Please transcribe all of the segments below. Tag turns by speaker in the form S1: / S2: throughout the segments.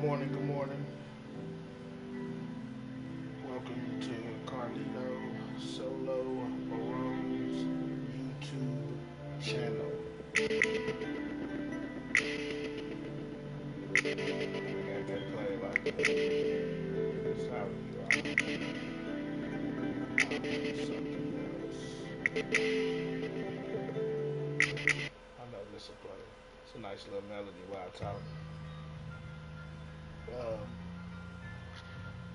S1: morning, good morning. Welcome to Carlito Sewlow YouTube channel. Got that play like sorry you something else. I know this will play. It's a nice little melody while I talk. Um,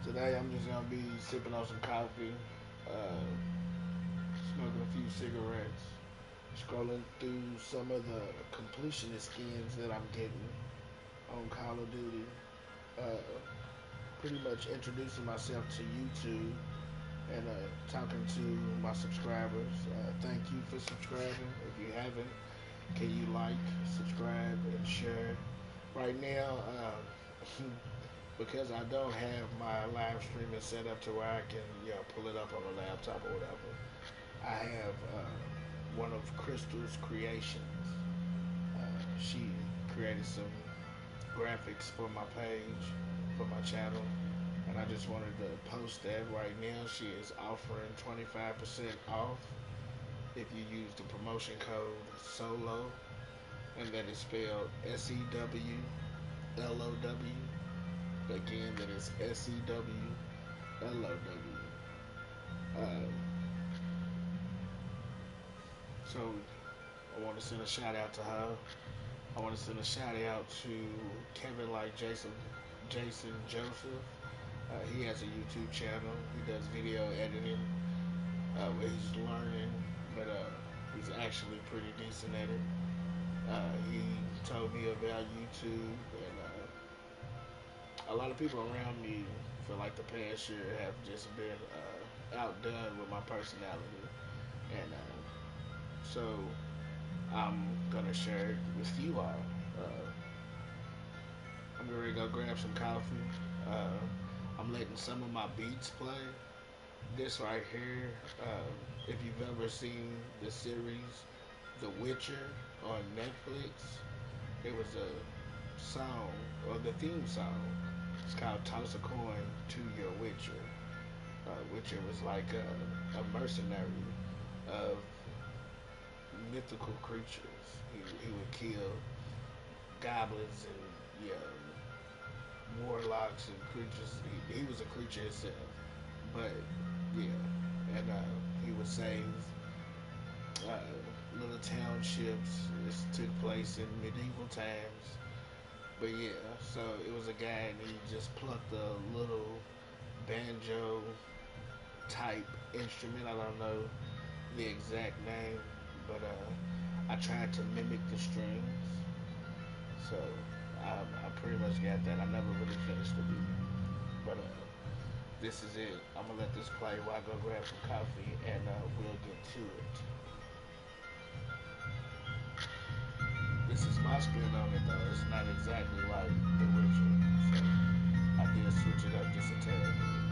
S1: Today I'm just gonna be sipping on some coffee, uh, smoking a few cigarettes, scrolling through some of the completionist skins that I'm getting on Call of Duty. Uh, Pretty much introducing myself to YouTube and talking to my subscribers. Thank you for subscribing. If you haven't, can you like, subscribe, and share? Right now, because I don't have my live streaming set up to where I can, pull it up on a laptop or whatever. I have one of Crystal's creations. She created some graphics for my page, for my channel, and I just wanted to post that right now. She is offering 25% off if you use the promotion code SOLOW, and that is spelled SEWLOW. Again, that is SEWLOW. Um, so I want to send a shout out to her. I want to send a shout out to Kevin like Jason Joseph. He has a YouTube channel. He does video editing where he's learning, but he's actually pretty decent at it. He told me about YouTube, and a lot of people around me for like the past year have just been outdone with my personality, and so I'm gonna share it with you all. Uh, I'm gonna go grab some coffee. I'm letting some of my beats play. This right here, if you've ever seen the series The Witcher on Netflix, there was a song, or the theme song. It's called Toss a Coin to Your Witcher. Witcher was like a mercenary of mythical creatures. He would kill goblins and warlocks and creatures. He was a creature himself, but yeah, and he would save little townships. This took place in medieval times, but yeah, so it was a guy and he just plucked a little banjo type instrument. I don't know the exact name, but I tried to mimic the strings. So I pretty much got that. I never really finished the beat, but this is it. I'm gonna let this play while I go grab some coffee, and we'll get to it. This is my spin on it though. It's not exactly like The Witcher, so I did switch it up just a tad.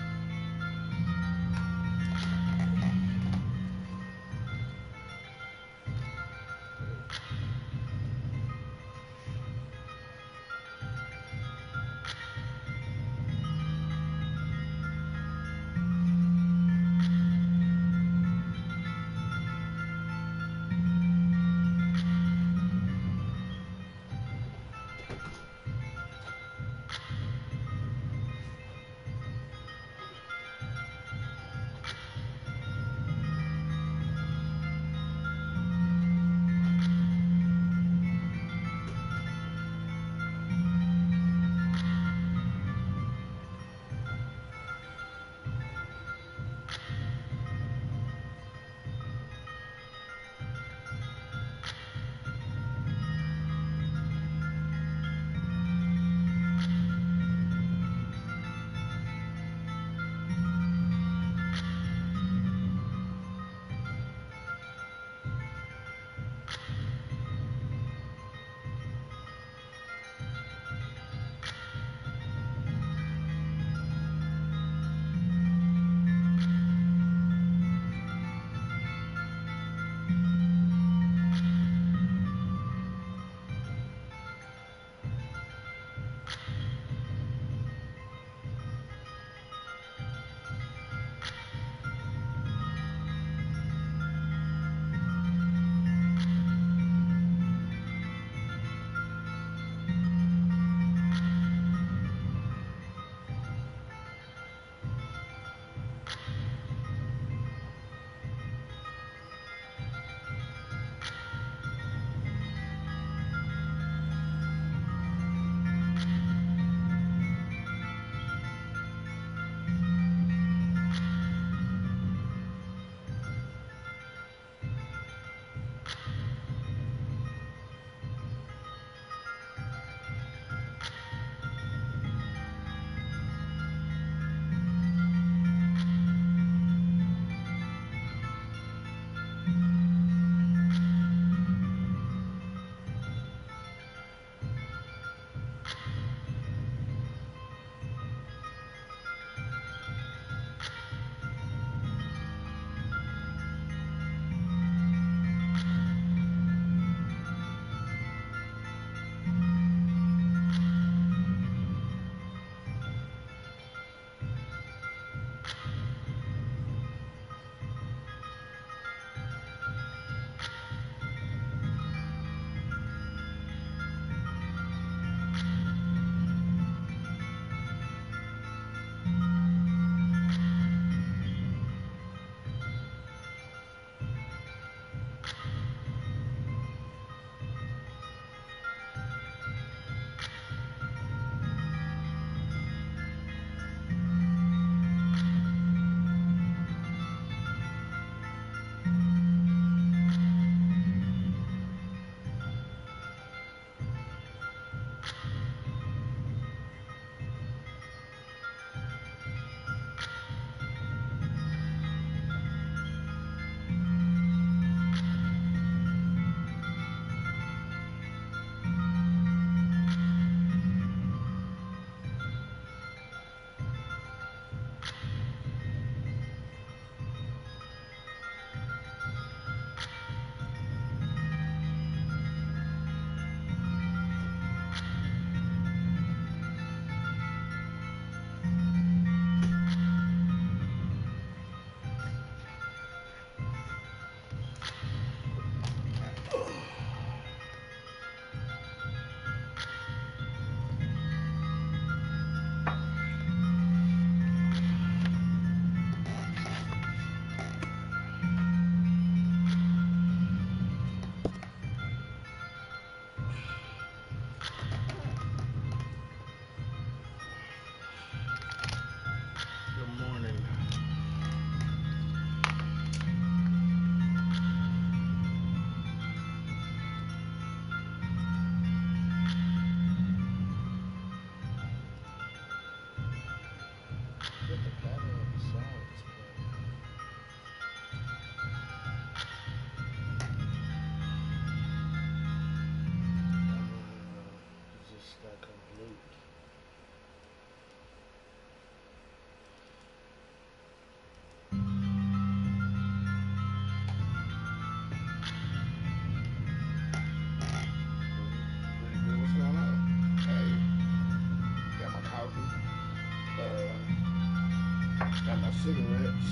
S1: cigarettes.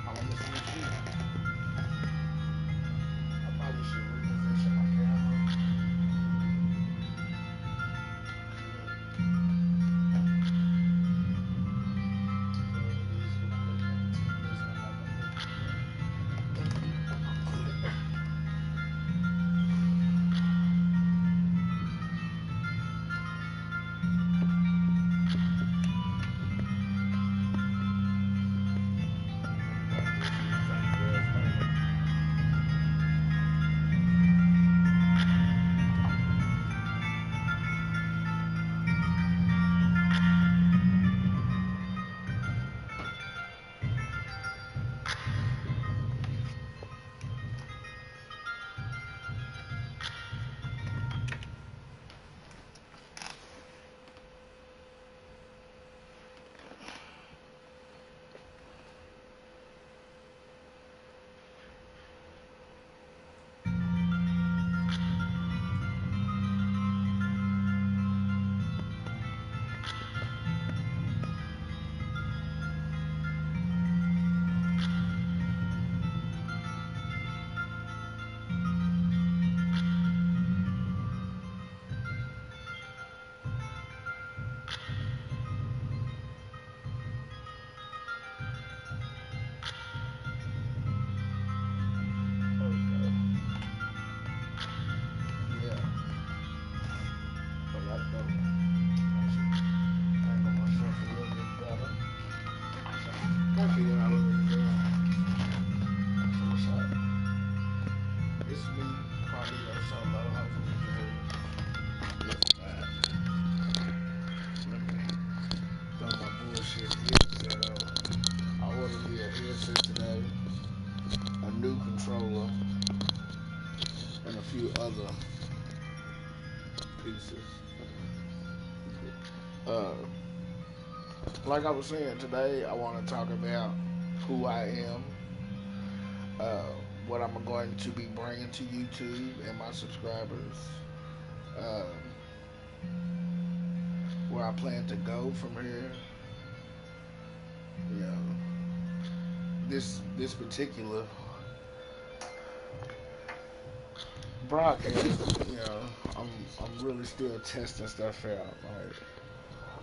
S1: I want to see you. I probably should reposition my camera. It's me, Carlito, Sewlow. Hopefully you heard me. Let me throw my bullshit headset on. I ordered me a headset today, a new controller, and a few other pieces. Like I was saying today, I want to talk about who I am, what I'm going to be bringing to YouTube and my subscribers, where I plan to go from here. You know, this particular broadcast, you know, I'm really still testing stuff out. Like,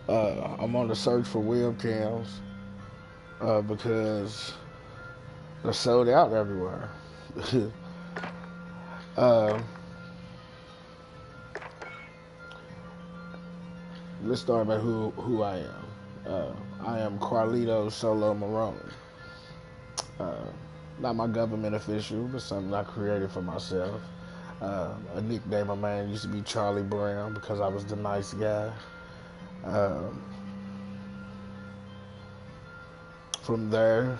S1: I'm on the search for webcams because they're sold out everywhere. Let's start by who I am. I am Carlito Sewlow Marone. Not my government official, but something I created for myself. A nickname of mine used to be Charlie Brown because I was the nice guy. From there,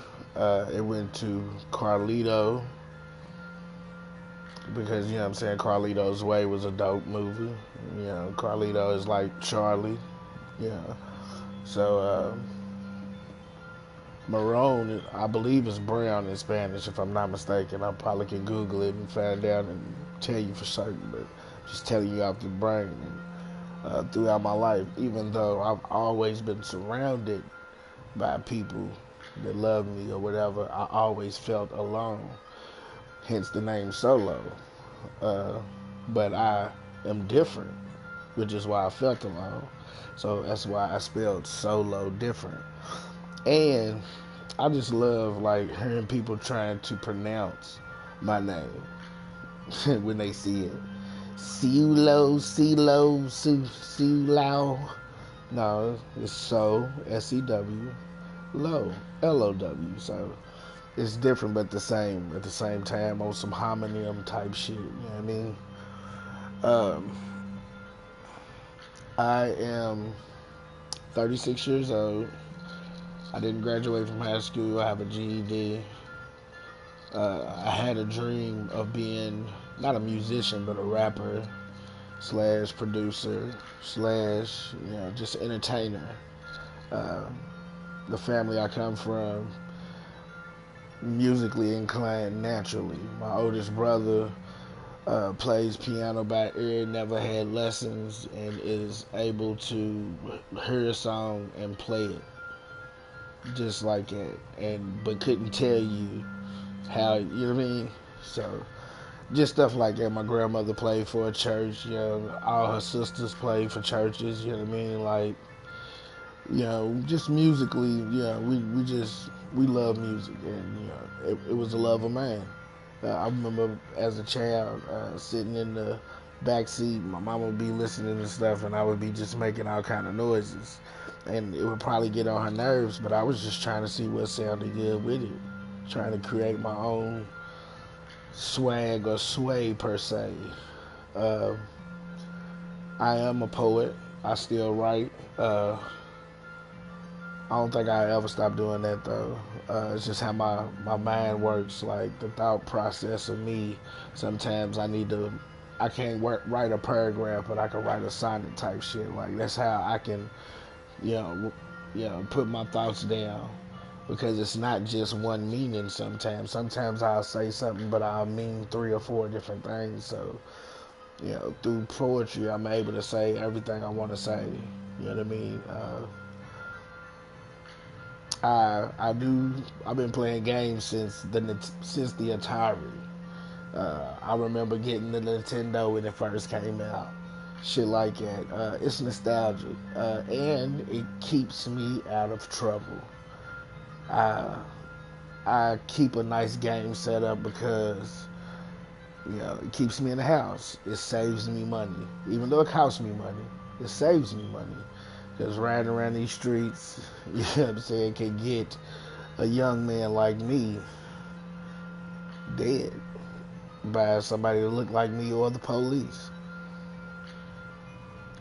S1: it went to Carlito because, you know what I'm saying, Carlito's Way was a dope movie. You know, Carlito is like Charlie. Yeah. So, Marone, I believe is brown in Spanish, if I'm not mistaken. I probably can Google it and find out and tell you for certain, but just telling you off the brain. Throughout my life, even though I've always been surrounded by people that love me or whatever, I always felt alone. Hence the name Sewlow. But I am different, which is why I felt alone. So that's why I spelled Sewlow different. And I just love like hearing people trying to pronounce my name when they see it. Sewlow. No, it's Sew, S-E-W, Low, L-O-W. So it's different but the same at the same time on some homonym type shit. You know what I mean? I am 36 years old. I didn't graduate from high school. I have a GED. I had a dream of being not a musician but a rapper / producer / just entertainer. The family I come from, musically inclined naturally. My oldest brother plays piano by ear, never had lessons, and is able to hear a song and play it just like that, and but couldn't tell you how, you know what I mean? So just stuff like that. My grandmother played for a church, you know, all her sisters played for churches, you know what I mean? Like, you know, just musically, you know, we love music, and you know, it was a love of mine. I remember as a child sitting in the back seat, my mama would be listening to stuff, and I would be just making all kind of noises, and it would probably get on her nerves. But I was just trying to see what sounded good with it, trying to create my own swag or sway per se. Uh, I am a poet. I still write. I don't think I ever stop doing that though. It's just how my mind works. Like the thought process of me. Sometimes I can't write a paragraph, but I can write a sonnet type shit. Like that's how I can, you know, put my thoughts down because it's not just one meaning. Sometimes I'll say something, but I'll mean three or four different things. So you know, through poetry, I'm able to say everything I want to say. You know what I mean? I do. I've been playing games since the Atari. I remember getting the Nintendo when it first came out. Shit like that. It's nostalgic, and it keeps me out of trouble. I I keep a nice game set up because you know it keeps me in the house. It saves me money, even though it costs me money. It saves me money because riding around these streets, you know what I'm saying, can get a young man like me dead by somebody that look like me or the police.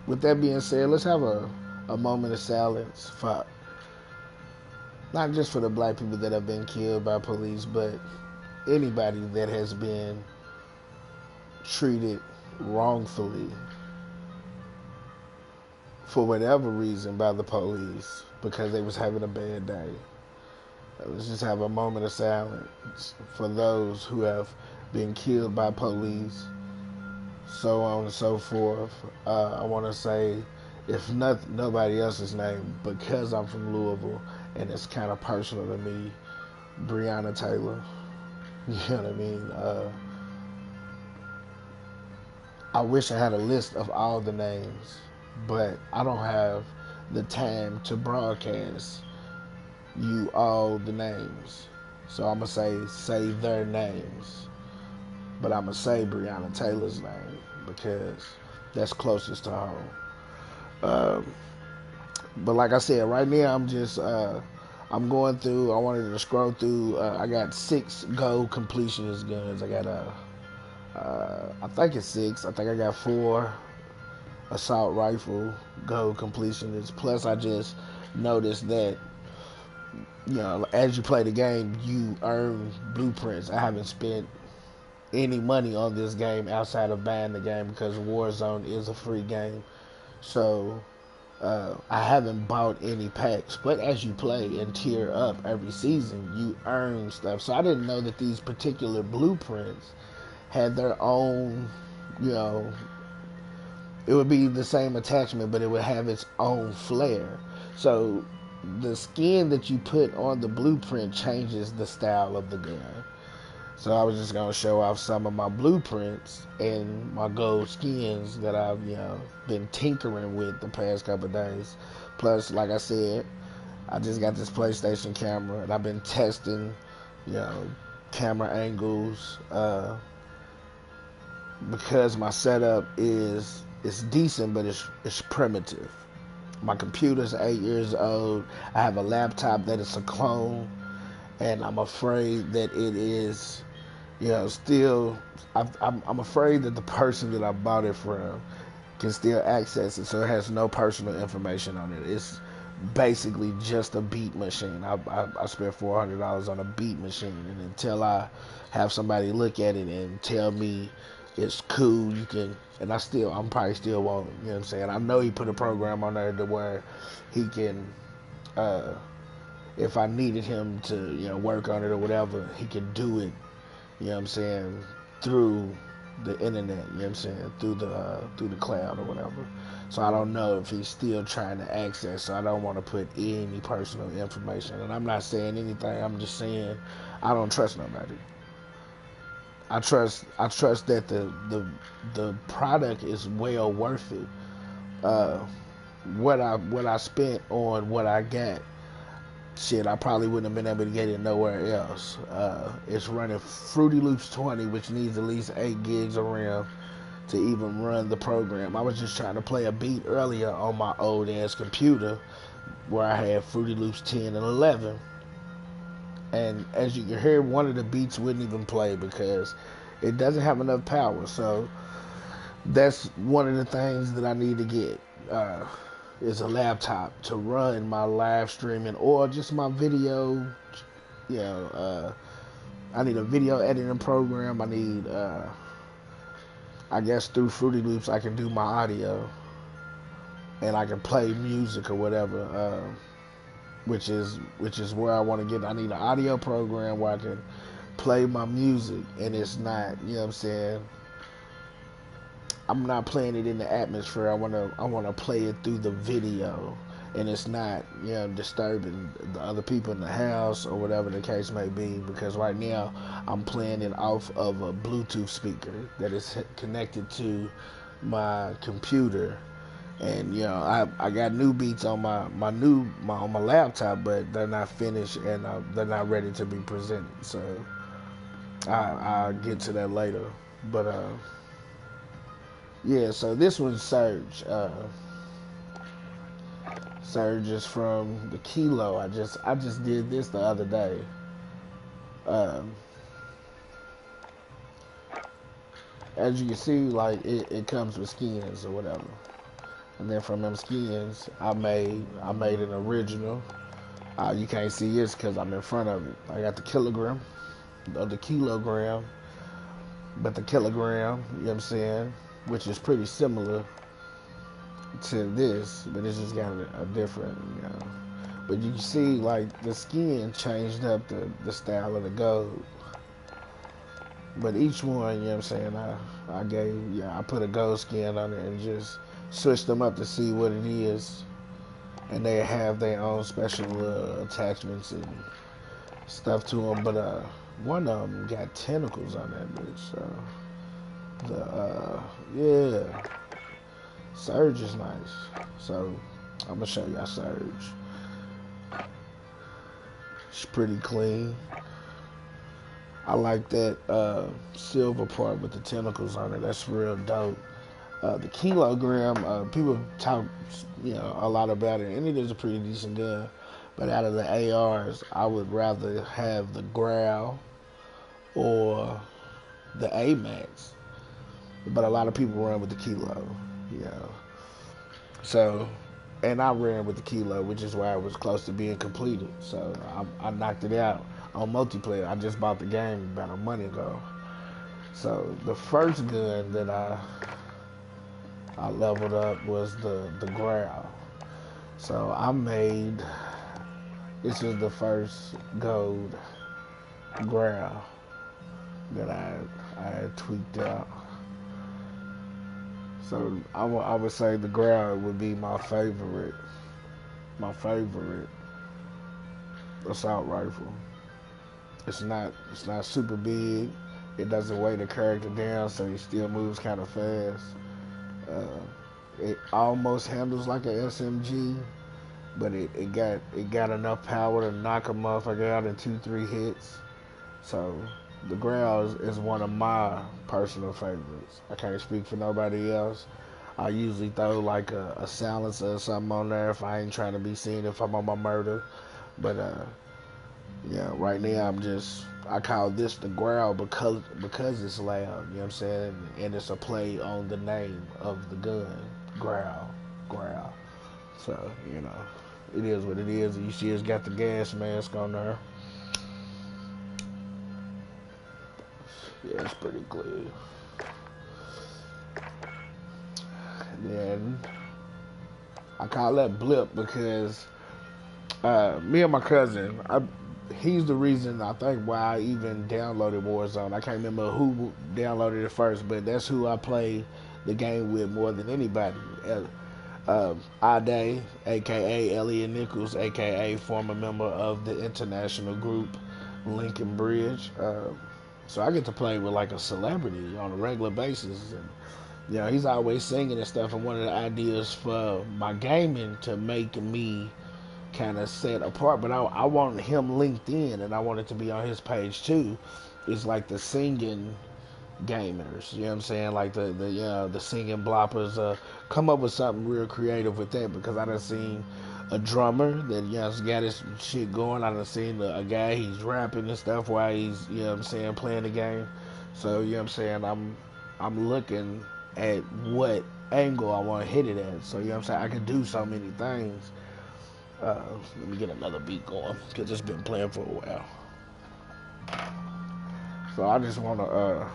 S1: With that being said, let's have a moment of silence for not just for the black people that have been killed by police, but anybody that has been treated wrongfully for whatever reason by the police because they was having a bad day. Let's just have a moment of silence for those who have been killed by police, so on and so forth. I want to say, if nobody else's name, because I'm from Louisville and it's kind of personal to me, Breonna Taylor. You know what I mean? I wish I had a list of all the names, but I don't have the time to broadcast you all the names. So I'm gonna say their names, but I'm gonna say Breonna Taylor's name because that's closest to home. Um, but like I said, right now I'm going through. I wanted to scroll through. I got 6 gold completionist guns. I got I think it's 6. I think I got 4 assault rifle gold completionists. Plus, I just noticed that you know, as you play the game, you earn blueprints. I haven't spent any money on this game outside of buying the game because Warzone is a free game. So I haven't bought any packs. But as you play and tier up every season, you earn stuff. So I didn't know that these particular blueprints had their own, you know, it would be the same attachment, but it would have its own flair. So the skin that you put on the blueprint changes the style of the gun. So I was just gonna show off some of my blueprints and my gold skins that I've, you know, been tinkering with the past couple of days. Plus, like I said, I just got this PlayStation camera and I've been testing, you know, camera angles, because my setup is it's decent, but it's primitive. My computer's 8 years old. I have a laptop that is a clone, and I'm afraid that it is, you know, still. I'm afraid that the person that I bought it from can still access it, so it has no personal information on it. It's basically just a beat machine. I spent $400 on a beat machine, and until I have somebody look at it and tell me it's cool, you can, and I'm probably still won't, you know what I'm saying? I know he put a program on there to where he can, uh, if I needed him to, you know, work on it or whatever, he could do it, you know what I'm saying, through the internet, you know what I'm saying, through the cloud or whatever. So I don't know if he's still trying to access. So I don't want to put any personal information. And I'm not saying anything. I'm just saying I don't trust nobody. I trust that the product is well worth it. Uh, what I spent on what I got, shit, I probably wouldn't have been able to get it nowhere else. It's running Fruity Loops 20, which needs at least 8 gigs of RAM to even run the program. I was just trying to play a beat earlier on my old ass computer where I had Fruity Loops 10 and 11. And as you can hear, one of the beats wouldn't even play because it doesn't have enough power. So that's one of the things that I need to get. Is a laptop to run my live streaming or just my video. You know, I need a video editing program. I need, I guess through Fruity Loops I can do my audio and I can play music or whatever. Which is where I want to get. I need an audio program where I can play my music and it's not, you know what I'm saying, I'm not playing it in the atmosphere. I wanna play it through the video, and it's not, you know, disturbing the other people in the house or whatever the case may be. Because right now I'm playing it off of a Bluetooth speaker that is connected to my computer, and you know I got new beats on my on my laptop, but they're not finished and they're not ready to be presented. So I'll get to that later, but yeah, so this one's Surge. Surge is from the Kilo. I just did this the other day. As you can see, like it comes with skins or whatever. And then from them skins, I made an original. You can't see this because I'm in front of it. I got the kilogram, the kilogram, but the kilogram, you know what I'm saying, which is pretty similar to this, but it's just got a different, you know. But you can see, like, the skin changed up the style of the gold. But each one, you know what I'm saying, I put a gold skin on it and just switched them up to see what it is. And they have their own special attachments and stuff to them. But one of them got tentacles on that bitch, so yeah, Surge is nice. So I'm gonna show y'all Surge. It's pretty clean. I like that silver part with the tentacles on it. That's real dope. The kilogram, people talk, you know, a lot about it, and it is a pretty decent gun. But out of the ARs, I would rather have the Growl or the AMAX. But a lot of people run with the Kilo, you know. So, and I ran with the Kilo, which is why it was close to being completed. So I knocked it out on multiplayer. I just bought the game about a month ago. So the first gun that I leveled up was the Growl. So this is the first gold Growl that I had tweaked out. So I would say the Growl would be my favorite assault rifle. It's not super big. It doesn't weigh the character down, so he still moves kind of fast. It almost handles like a SMG, but it got enough power to knock a motherfucker out in 2-3 hits. So the Growl is one of my personal favorites. I can't speak for nobody else. I usually throw like a silencer or something on there if I ain't trying to be seen if I'm on my murder. But yeah, right now I call this the Growl because it's loud, you know what I'm saying? And it's a play on the name of the gun, Growl. So, you know, it is what it is. You see it's got the gas mask on there. Yeah, it's pretty clear. And then I call that blip because me and my cousin, he's the reason I think why I even downloaded Warzone. I can't remember who downloaded it first, but that's who I play the game with more than anybody. Ade, aka Elliot Nichols, aka former member of the international group Lincoln Bridge. So I get to play with like a celebrity on a regular basis, and he's always singing and stuff. And one of the ideas for my gaming to make me kind of set apart, but I want him linked in, and I want it to be on his page too. It's like the singing gamers, you know what I'm saying? Like the singing bloppers. Come up with something real creative with that, because I done seen a drummer that got his shit going. I done seen a guy, he's rapping and stuff while he's what I'm saying, playing the game. So what I'm saying, I'm looking at what angle I want to hit it at. So what I'm saying, I can do so many things. Let me get another beat going, because it's been playing for a while. So I just want to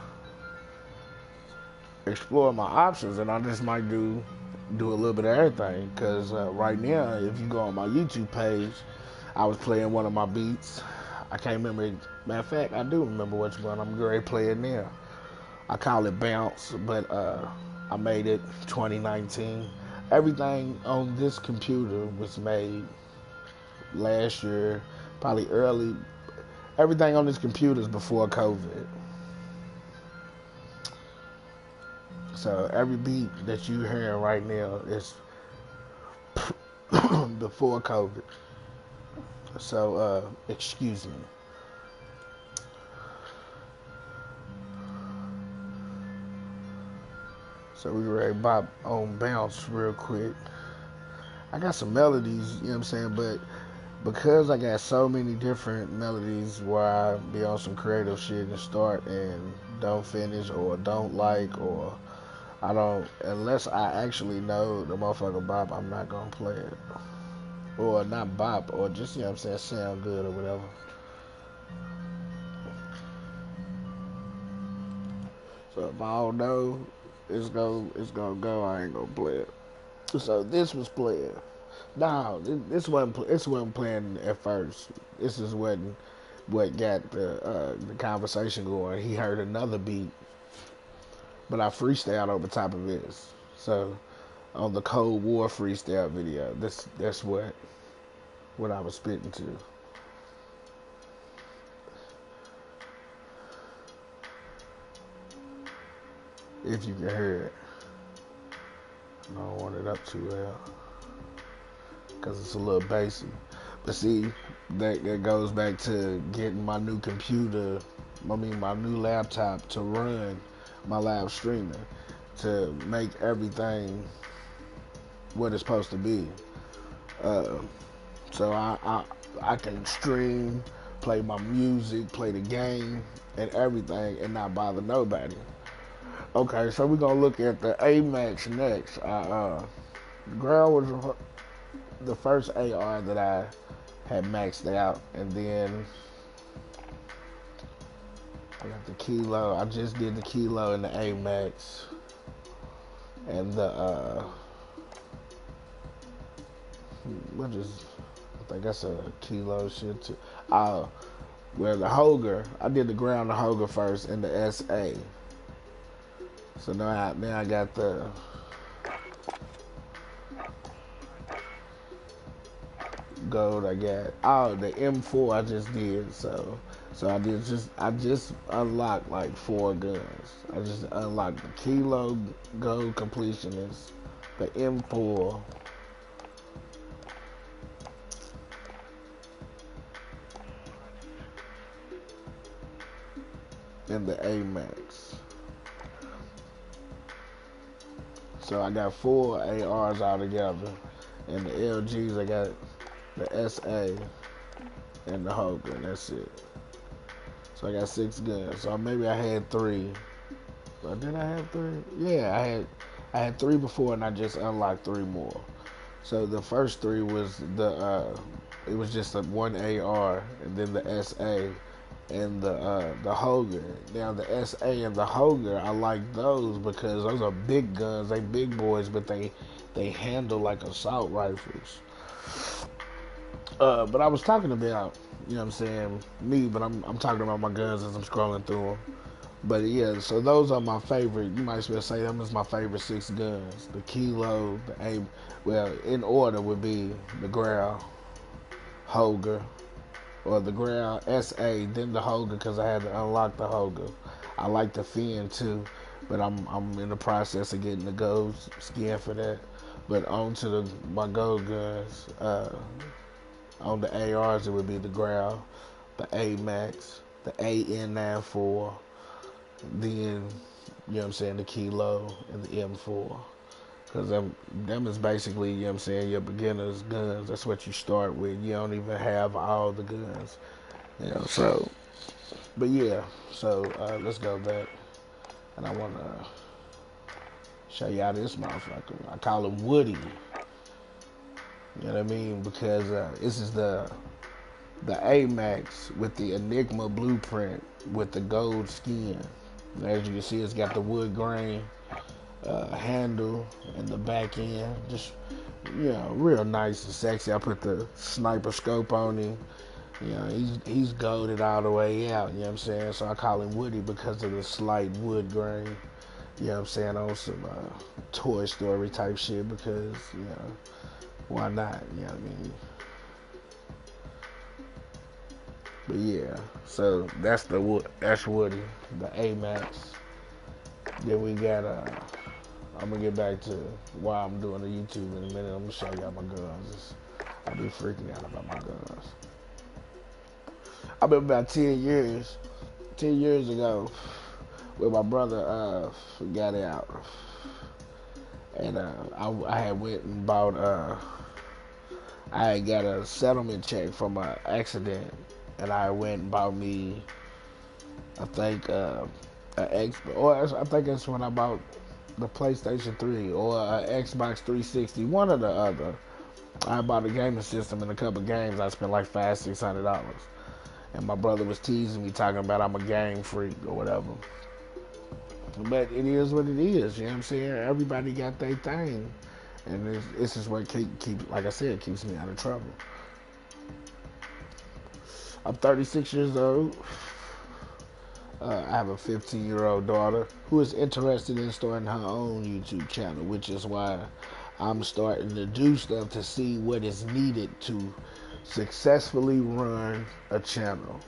S1: explore my options, and I just might do a little bit of everything. Because right now, if you go on my YouTube page, I was playing one of my beats. I can't remember. Matter of fact, I do remember which one. I'm going to play it now. I call it Bounce, but I made it 2019. Everything on this computer was made last year, probably early. Everything on this computer is before COVID. So every beat that you hearing right now is before COVID. So excuse me. So we ready to bop on Bounce real quick. I got some melodies, you know what I'm saying, but because I got so many different melodies where I be on some creative shit and start and don't finish, or don't like, or I don't, unless I actually know the motherfucker bop, I'm not gonna play it. Or not bop, or just, what I'm saying, sound good or whatever. So if I don't know it's gonna go, I ain't gonna play it. So this was playing. No, this wasn't playing at first. This is what got the conversation going. He heard another beat, but I freestyled over top of this. So on the Cold War freestyle video, that's what I was spitting to. If you can hear it, I don't want it up too well, because it's a little bassy. But see, that goes back to getting my new computer, my new laptop to run my live streaming, to make everything what it's supposed to be. So I can stream, play my music, play the game, and everything, and not bother nobody. Okay, so we're gonna look at the AMAX next. Ground was the first AR that I had maxed out, and then I got the Kilo. I just did the Kilo and the AMAX, and the I think that's a Kilo shit too. Well, the Hoger, I did the Ground, the Hoger first, and the SA. So now I got the gold. I got the M4 I just did. So I just unlocked like 4 guns. I just unlocked the Kilo Gold Completionist, the M4, and the AMAX. So I got 4 ARs all together, and the LGs I got the SA and the Hoger, and that's it. So I got 6 guns. So maybe I had 3. But did I have 3? Yeah, I had 3 before, and I just unlocked 3 more. So the first 3 was it was just a 1 AR, and then the SA and the Hoger. Now the SA and the Hoger, I like those because those are big guns. They big boys, but they handle like assault rifles. But I was talking about you know what I'm saying, me, but I'm talking about my guns as I'm scrolling through them. But yeah, so those are my favorite. You might as well say them as my favorite 6 guns. The Kilo, the A. Well, in order would be the Growl, Holger, or the Growl SA, then the Holger because I had to unlock the Holger. I like the Fin too, but I'm in the process of getting the gold skin for that. But on to my gold guns. On the ARs, it would be the Growl, the A Max, the AN94, then, you know what I'm saying, the Kilo and the M4. Because them is basically, you know what I'm saying, your beginner's guns. That's what you start with. You don't even have all the guns. You know, so, but yeah, so let's go back. And I want to show y'all this motherfucker. I call him Woody. You know what I mean? Because this is the AMAX with the Enigma blueprint with the gold skin. As you can see, it's got the wood grain handle and the back end. Just, you know, real nice and sexy. I put the sniper scope on him. You know, he's golded all the way out. You know what I'm saying? So I call him Woody because of the slight wood grain. You know what I'm saying? On some Toy Story type shit because, you know, why not? You know what I mean? But yeah, so that's Woody, the AMAX. Then we got I'm gonna get back to why I'm doing the YouTube in a minute. I'm gonna show y'all my guns. I be freaking out about my guns. I've been about 10 years ago, where my brother got out, and I had went and bought I had got a settlement check from an accident, and I went and bought me, I think an X, or I think that's when I bought the PlayStation 3 or an Xbox 360, one or the other. I bought a gaming system and a couple games. I spent like $500-$600. And my brother was teasing me, talking about I'm a game freak or whatever. But it is what it is, you know what I'm saying? Everybody got their thing. And this is what keep, like I said, keeps me out of trouble. I'm 36 years old. I have a 15-year-old daughter who is interested in starting her own YouTube channel, which is why I'm starting to do stuff to see what is needed to successfully run a channel.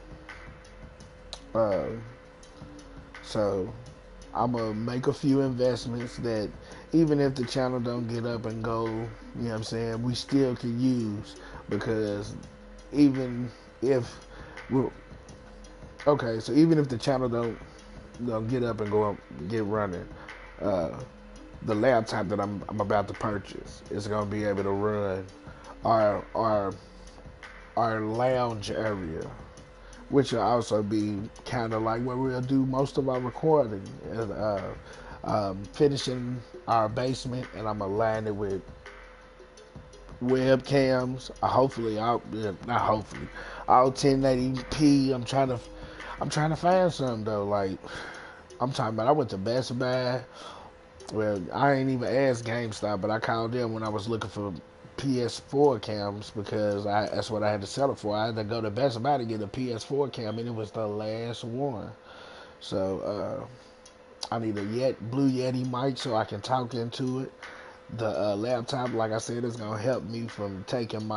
S1: So I'm gonna make a few investments that even if the channel don't get up and go, you know what I'm saying, we still can use, because even if so even if the channel don't get up and go up, get running, the laptop that I'm about to purchase is gonna be able to run our lounge area, which will also be kind of like where we'll do most of our recording, and finishing our basement, and I'm gonna line it with webcams. Hopefully, all 1080p. I'm trying to find something though. Like, I'm talking about, I went to Best Buy. Well, I ain't even asked GameStop, but I called them when I was looking for PS4 cams, because that's what I had to settle for. I had to go to Best Buy to get a PS4 cam, and it was the last one. So I need a Blue Yeti mic so I can talk into it. The laptop, like I said, is gonna help me from taking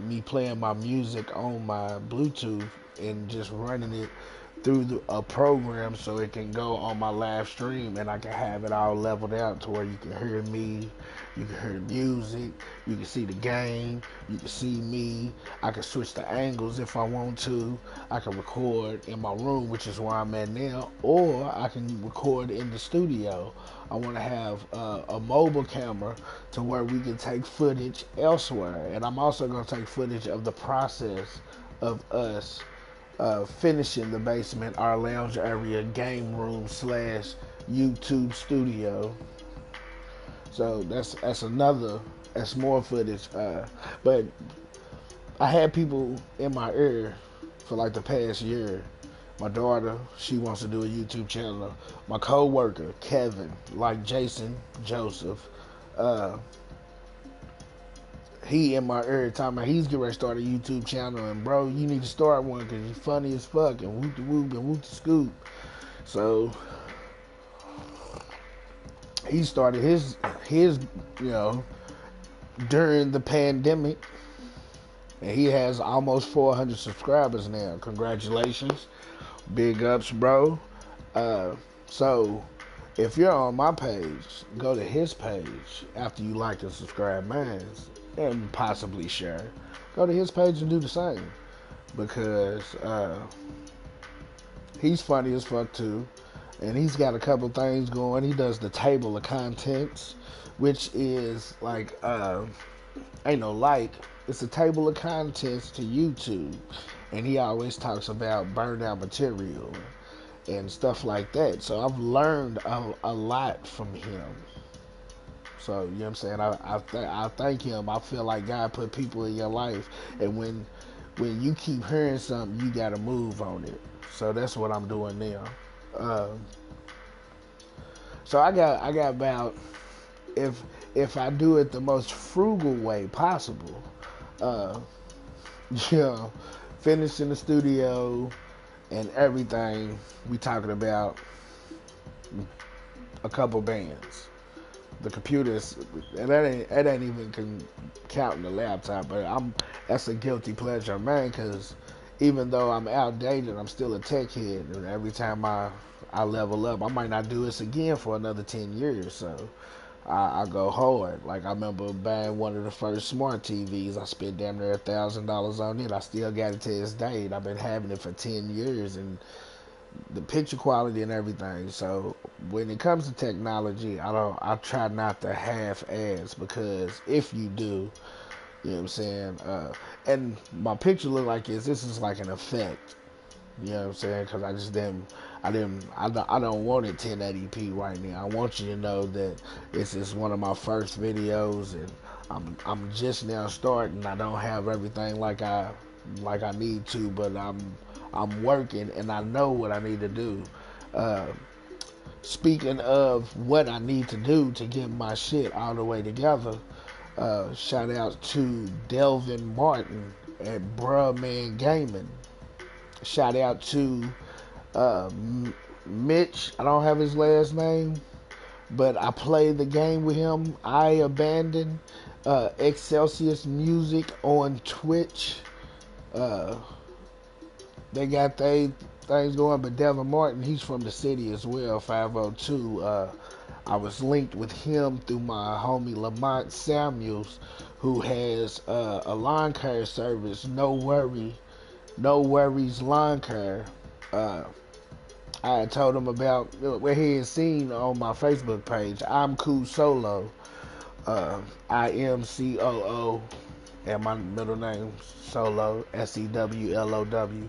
S1: me playing my music on my Bluetooth and just running it through a program so it can go on my live stream, and I can have it all leveled out to where you can hear me, you can hear music, you can see the game, you can see me. I can switch the angles if I want to. I can record in my room, which is where I'm at now, or I can record in the studio. I want to have a mobile camera to where we can take footage elsewhere, and I'm also going to take footage of the process of us finishing the basement, our lounge area, game room / YouTube studio. So that's more footage. But I had people in my ear for like the past year. My daughter, she wants to do a YouTube channel. My co-worker, Kevin, like Jason Joseph, he in my ear talking about he's getting ready to start a YouTube channel, and bro, you need to start one because you're funny as fuck and whoop de whoop and whoop de scoop. So he started his you know during the pandemic, and he has almost 400 subscribers now. Congratulations, big ups, bro. So if you're on my page, go to his page after you like and subscribe mine, and possibly share. Go to his page and do the same, because he's funny as fuck too, and he's got a couple things going. He does the table of contents, which is like ain't no like. It's a table of contents to YouTube, and he always talks about burned out material and stuff like that. So I've learned a lot from him. So, you know what I'm saying? I thank him. I feel like God put people in your life, and when you keep hearing something, you got to move on it. So that's what I'm doing now. So I got about, if I do it the most frugal way possible, you know, finish in the studio and everything, we talking about a couple bands. The computers, and that ain't even counting the laptop, but that's a guilty pleasure of mine, because even though I'm outdated, I'm still a tech head, and every time I level up, I might not do this again for another 10 years, so I go hard. Like, I remember buying one of the first smart TVs. I spent damn near $1,000 on it. I still got it to this day, and I've been having it for 10 years, and the picture quality and everything. So when it comes to technology, I try not to half ass, because if you do, you know what I'm saying, and my picture look like this is like an effect, you know what I'm saying, because I don't want it 1080p right now. I want you to know that this is one of my first videos, and I'm just now starting. I don't have everything like I need to, but I'm working, and I know what I need to do. Speaking of what I need to do to get my shit all the way together, shout out to Delvin Martin at Bruh Man Gaming. Shout out to Mitch. I don't have his last name, but I played the game with him. I Abandoned Excelsius Music on Twitch. They got things going, but Devin Martin, he's from the city as well, 502. I was linked with him through my homie Lamont Samuels, who has a lawn care service, No Worries Lawn Care. I had told him about what he had seen on my Facebook page. I'm Cool Sewlow. IMCOO, and my middle name Sewlow, SEWLOW.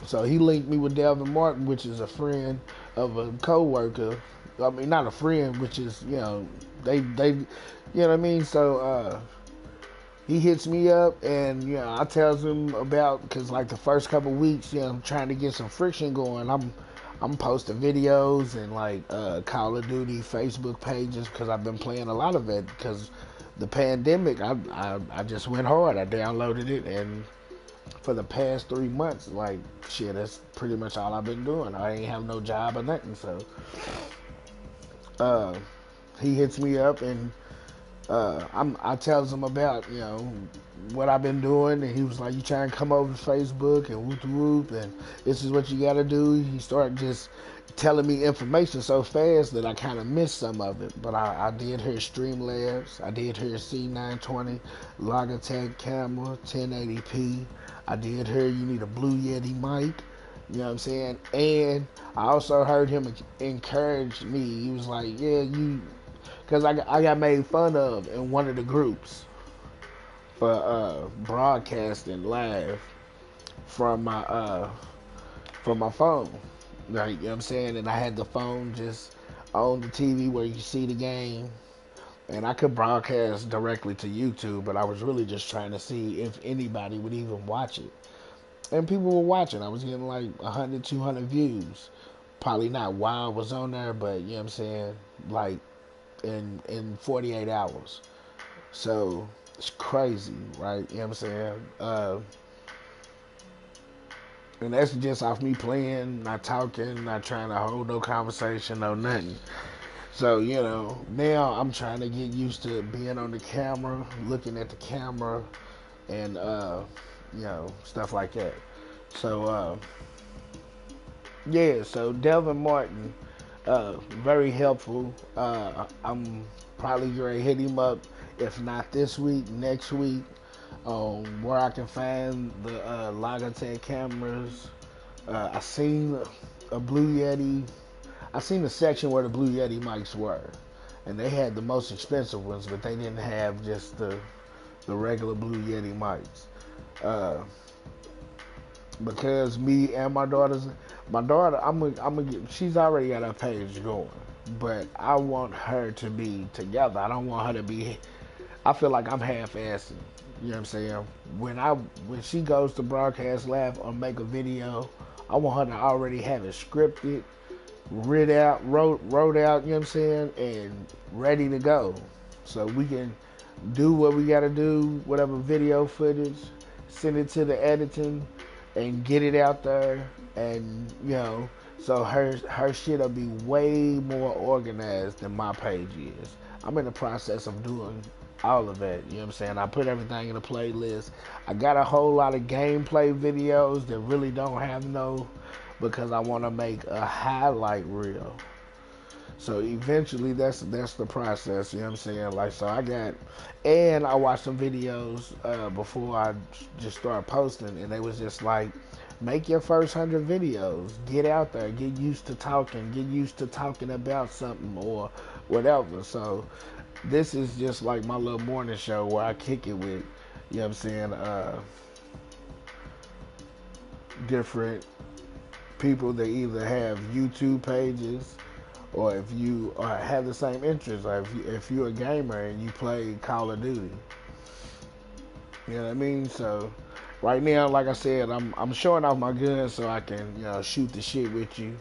S1: So he linked me with Delvin Martin, which is a friend of a co-worker. I mean, not a friend, which is, you know, they you know what I mean? So he hits me up, and, you know, I tells him about, because like the first couple weeks, you know, I'm trying to get some friction going. I'm posting videos and like Call of Duty Facebook pages, because I've been playing a lot of it, because the pandemic, I just went hard. I downloaded it, and for the past 3 months, like, shit, that's pretty much all I've been doing. I ain't have no job or nothing, so he hits me up, and I tells him about, you know, what I've been doing, and he was like, you trying to come over to Facebook and whoop whoop, and this is what you gotta do. He started just telling me information so fast that I kind of missed some of it, but I did hear Streamlabs, I did hear C920, Logitech camera, 1080p, I did hear you need a Blue Yeti mic, you know what I'm saying, and I also heard him encourage me. He was like, yeah, because I got made fun of in one of the groups for broadcasting live from my phone. Like, you know what I'm saying? And I had the phone just on the TV where you see the game. And I could broadcast directly to YouTube, but I was really just trying to see if anybody would even watch it. And people were watching. I was getting like 100, 200 views. Probably not while I was on there, but, you know what I'm saying? Like, in 48 hours. So it's crazy, right? You know what I'm saying? And that's just off me playing, not talking, not trying to hold no conversation, no nothing. So, now I'm trying to get used to being on the camera, looking at the camera, and, stuff like that. So, yeah, so Delvin Martin, very helpful. I'm probably going to hit him up, if not this week, next week, where I can find the Logitech cameras. I seen a Blue Yeti. I seen the section where the Blue Yeti mics were, and they had the most expensive ones, but they didn't have just the regular Blue Yeti mics. Uh, because me and my daughter, she's already got her page going, but I want her to be together. I don't want her to be. I feel like I'm half-assing. You know what I'm saying? When she goes to broadcast live or make a video, I want her to already have it scripted, wrote out. You know what I'm saying, and ready to go, so we can do what we got to do, whatever video footage, send it to the editing, and get it out there. And so her shit'll be way more organized than my page is. I'm in the process of doing all of that. You know what I'm saying? I put everything in a playlist. I got a whole lot of gameplay videos that really don't have no, because I want to make a highlight reel. So eventually that's the process, you know what I'm saying? Like, so I watched some videos before I just started posting, and they was just like, make your first 100 videos, get out there, get used to talking about something or whatever. So this is just like my little morning show where I kick it with, you know what I'm saying, different people that either have YouTube pages, or if you have the same interests, or if you're a gamer and you play Call of Duty. You know what I mean? So right now, like I said, I'm showing off my guns so I can shoot the shit with you,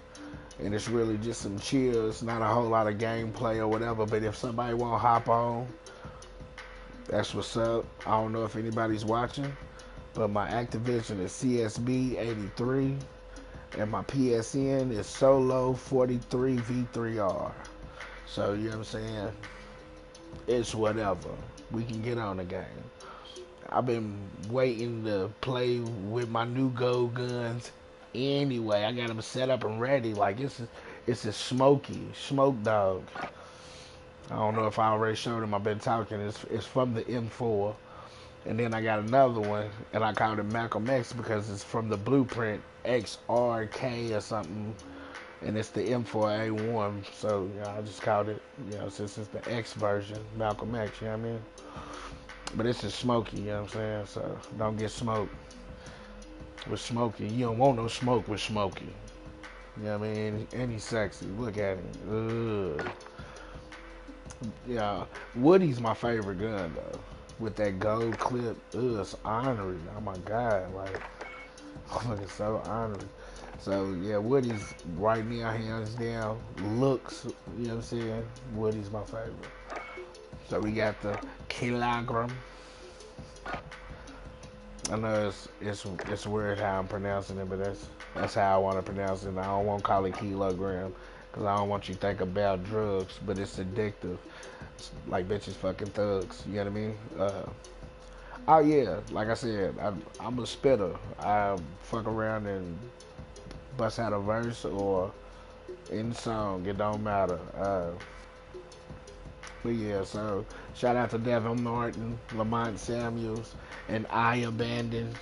S1: and it's really just some chill. It's not a whole lot of gameplay or whatever. But if somebody won't hop on, that's what's up. I don't know if anybody's watching, but my Activision is CSB83. And my PSN is Sewlow 43V3R. So, you know what I'm saying? It's whatever. We can get on the game. I've been waiting to play with my new gold guns anyway. I got them set up and ready. Like, it's a SMOKEY, Smoke Dog. I don't know if I already showed him. I've been talking. It's from the M4. And then I got another one, and I called it Malcolm X because it's from the Blueprint XRK or something, and it's the M4A1. So I just called it, since it's the X version, Malcolm X. You know what I mean? But it's just SMOKEY. You know what I'm saying? So don't get smoked with SMOKEY. You don't want no smoke with SMOKEY. You know what I mean? And he's sexy. Look at him. Ugh. Yeah, Woody's my favorite gun though. With that gold clip, it's ornery. Oh my god, like, it's so ornery. So yeah, Woody's right now, hands down. Looks, you know what I'm saying? Woody's my favorite. So we got the kilogram. I know it's weird how I'm pronouncing it, but that's how I want to pronounce it. I don't want to call it kilogram because I don't want you to think about drugs, but it's addictive. Like bitches fucking thugs, you know what I mean? Oh yeah, like I said, I'm a spitter. I fuck around and bust out a verse or in song, it don't matter. But yeah, so shout out to Devin Martin, Lamont Samuels, and I Abandon.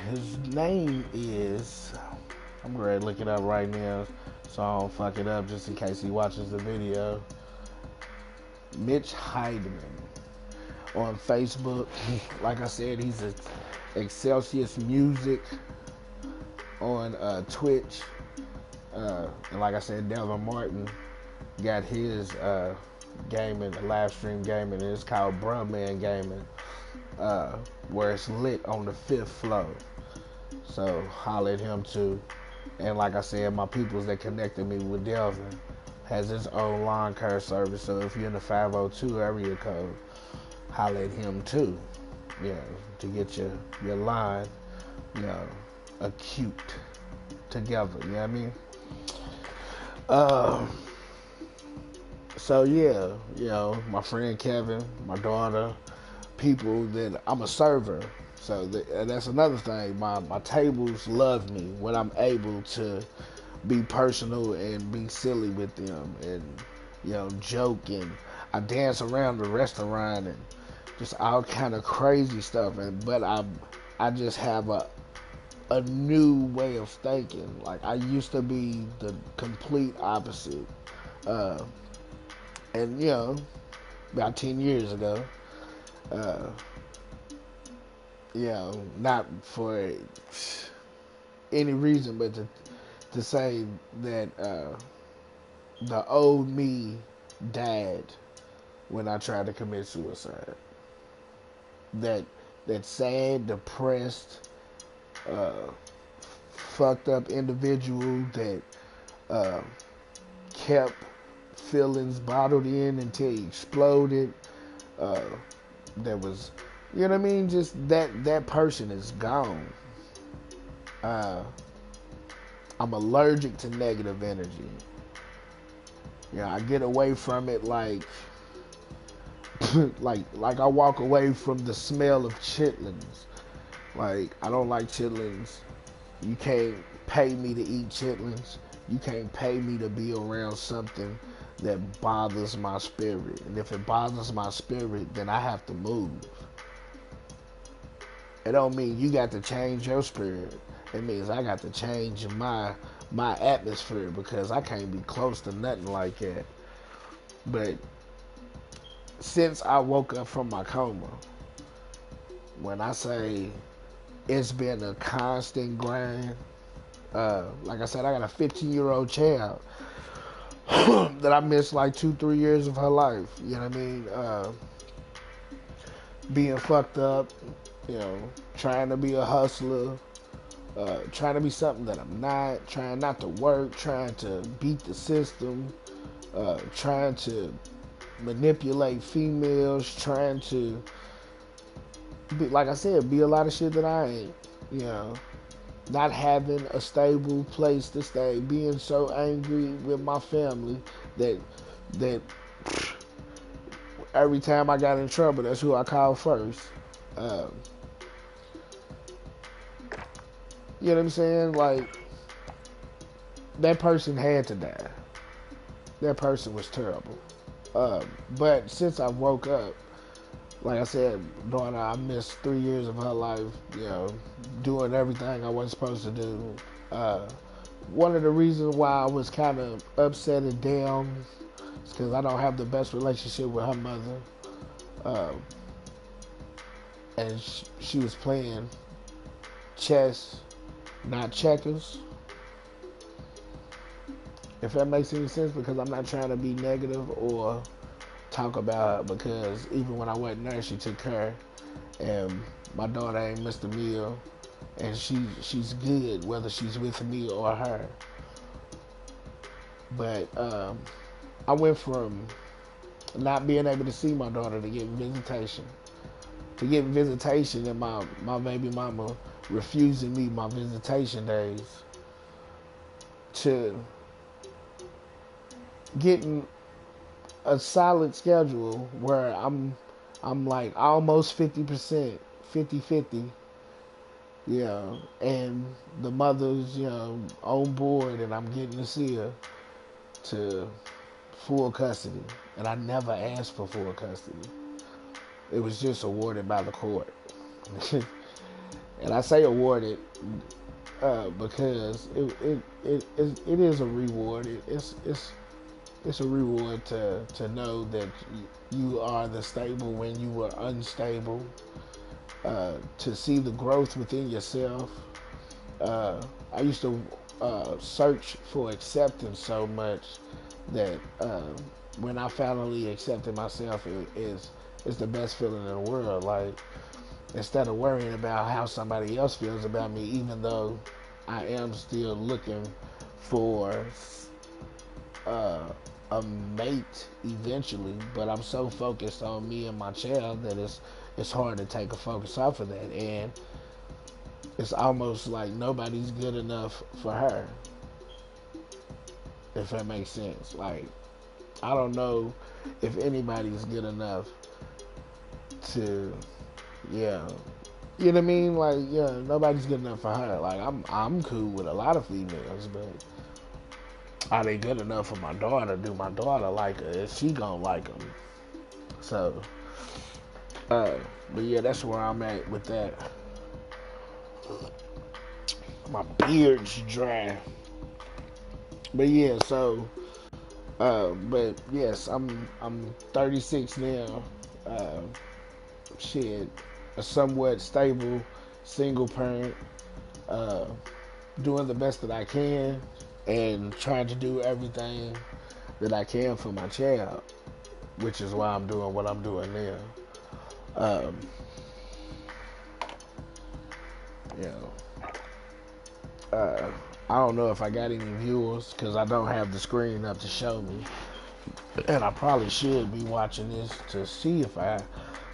S1: His name is, I'm ready to look it up right now so I don't fuck it up just in case he watches the video. Mitch Heideman on Facebook. Like I said, he's at Excelsius Music on Twitch. And like I said, Devin Martin got his gaming, live stream gaming, and it's called Brumman Gaming, where it's lit on the 5th floor. So holler at him too. And like I said, my peoples that connected me with Delvin, has its own lawn care service. So if you're in the 502 area code, holler at him too. You know, to get your line, you know, acute together. You know what I mean? So yeah, you know, my friend Kevin, my daughter, people that I'm a server. So that's another thing. My tables love me when I'm able to be personal and be silly with them and, you know, joke, and I dance around the restaurant and just all kind of crazy stuff. And but I just have a new way of thinking. Like I used to be the complete opposite. Uh, and you know, about 10 years ago, uh, you know, not for any reason, but to say that the old me died when I tried to commit suicide. That sad, depressed, uh, fucked up individual that uh, kept feelings bottled in until he exploded. Uh, that was, you know what I mean? Just that person is gone. Uh, I'm allergic to negative energy. You know, I get away from it like like I walk away from the smell of chitlins. Like I don't like chitlins. You can't pay me to eat chitlins. You can't pay me to be around something that bothers my spirit. And if it bothers my spirit, then I have to move. It don't mean you got to change your spirit. It means I got to change my atmosphere, because I can't be close to nothing like that. But since I woke up from my coma, when I say it's been a constant grind, like I said, I got a 15-year-old child that I missed like 2-3 years of her life. You know what I mean? Being fucked up, you know, trying to be a hustler, trying to be something that I'm not, trying not to work, trying to beat the system, trying to manipulate females, trying to be, like I said, be a lot of shit that I ain't, you know. Not having a stable place to stay, being so angry with my family that every time I got in trouble, that's who I called first. You know what I'm saying? Like, that person had to die. That person was terrible. But since I woke up, like I said, daughter, I missed 3 years of her life, you know, doing everything I wasn't supposed to do. One of the reasons why I was kind of upset and down is because I don't have the best relationship with her mother. And she was playing chess, not checkers. If that makes any sense, because I'm not trying to be negative or talk about her, because even when I wasn't there, she took care, and my daughter ain't missed a meal, and she's good whether she's with me or her. But I went from not being able to see my daughter to getting visitation, and my baby mama refusing me my visitation days, to getting a solid schedule where I'm like almost 50%, 50-50, you know, and the mother's, you know, on board, and I'm getting to see her to full custody. And I never asked for full custody. It was just awarded by the court. And I say awarded because it is a reward. It's a reward to know that you are the stable when you were unstable. To see the growth within yourself. I used to search for acceptance so much that when I finally accepted myself, it's the best feeling in the world. Like, instead of worrying about how somebody else feels about me, even though I am still looking for a mate eventually, but I'm so focused on me and my child that it's hard to take a focus off of that, and it's almost like nobody's good enough for her, if that makes sense. Like, I don't know if anybody's good enough to, yeah, you know what I mean? Like, yeah, nobody's good enough for her. Like, I'm cool with a lot of females, but are they good enough for my daughter? Do my daughter like her? Is she gonna like them? So, but yeah, that's where I'm at with that. My beard's dry. But yeah, so, but yes, I'm 36 now. Uh, shit, a somewhat stable single parent, uh, doing the best that I can, and trying to do everything that I can for my child, which is why I'm doing what I'm doing now. Um, you know, I don't know if I got any viewers because I don't have the screen up to show me, and I probably should be watching this to see if I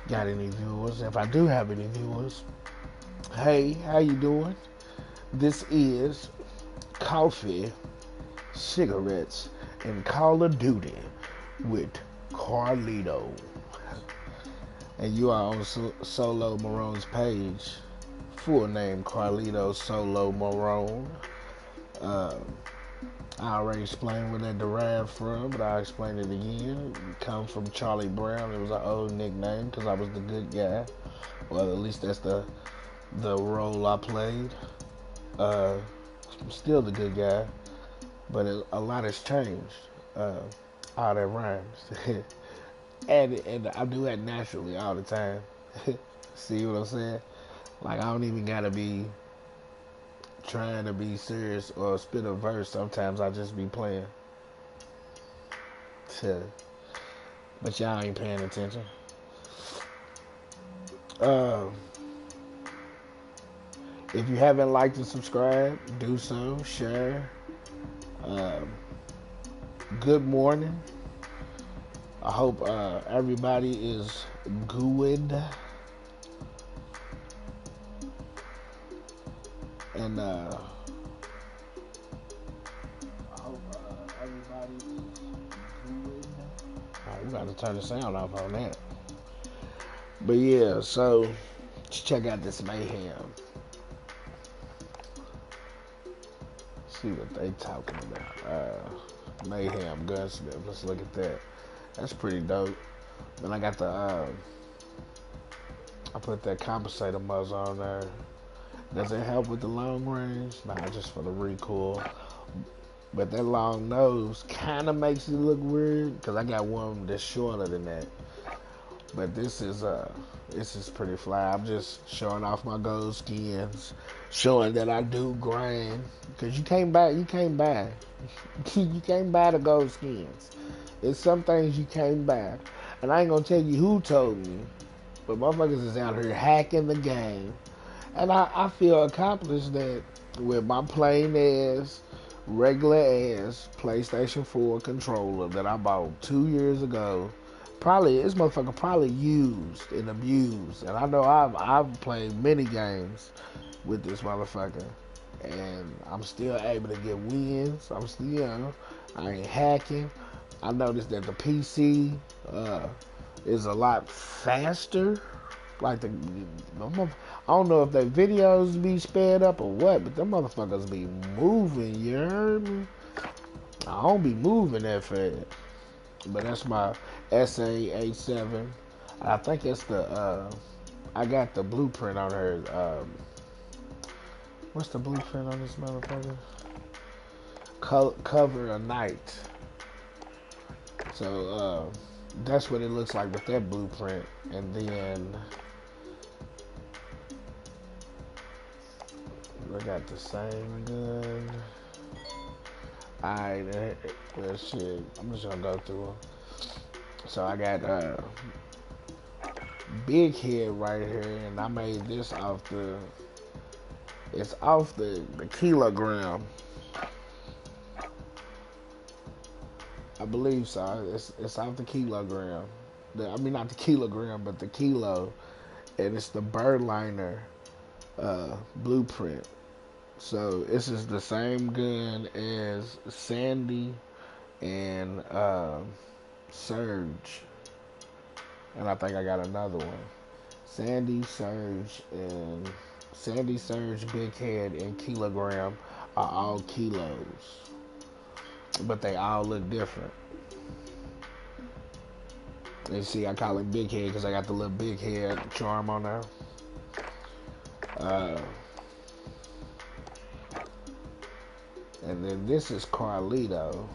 S1: got any viewers. If I do have any viewers, hey, how you doing? This is Coffee, Cigarettes, and Call of Duty with Carlito. And you are on Sewlow Marone's page. Full name Carlito Sewlow Marone. I already explained where that derived from, but I'll explain it again. It comes from Charlie Brown. It was an old nickname because I was the good guy. Well, at least that's the role I played. I'm still the good guy, but a lot has changed. All that rhymes. and I do that naturally all the time. See what I'm saying? Like, I don't even gotta be trying to be serious or spit a verse. Sometimes I just be playing. But y'all ain't paying attention. If you haven't liked and subscribed, do so. Share. Good morning. I hope everybody is good. And I hope everybody is good. Alright, we got to turn the sound off on that. But yeah, so let's check out this mayhem. See what they talking about. Mayhem gunsmith. Let's look at that. That's pretty dope. Then I got the I put that compensator muzzle on there. Does it help with the long range? Nah, just for the recoil. But that long nose kind of makes it look weird because I got one that's shorter than that. But this is pretty fly. I'm just showing off my gold skins, showing that I do grind. Because you can't buy you can't buy the gold skins. There's some things you can't buy. And I ain't gonna tell you who told me, but motherfuckers is out here hacking the game. And I feel accomplished that with my plain ass, regular ass PlayStation 4 controller that I bought 2 years ago. This motherfucker probably used and abused. And I know I've played many games with this motherfucker. And I'm still able to get wins. I'm still, I ain't hacking. I noticed that the PC is a lot faster. Like I don't know if their videos be sped up or what, but them motherfuckers be moving, you heard me? I don't be moving that fast. But that's my SA87. I think it's the, I got the blueprint on her. What's the blueprint on this motherfucker? Cover a night. So, that's what it looks like with that blueprint. And then I got the same gun. Alright, well, shit. I'm just gonna go through them. So I got big head right here, and I made this off the. It's off the kilogram. I believe so. It's out the kilogram. I mean, not the kilogram, but the kilo, and it's the birdliner blueprint. So this is the same gun as Sandy and Surge, and I think I got another one. Sandy, Surge, Big Head, and Kilogram are all kilos, but they all look different. And you see, I call it Big Head because I got the little big head charm on there. Uh, and then this is Carlito,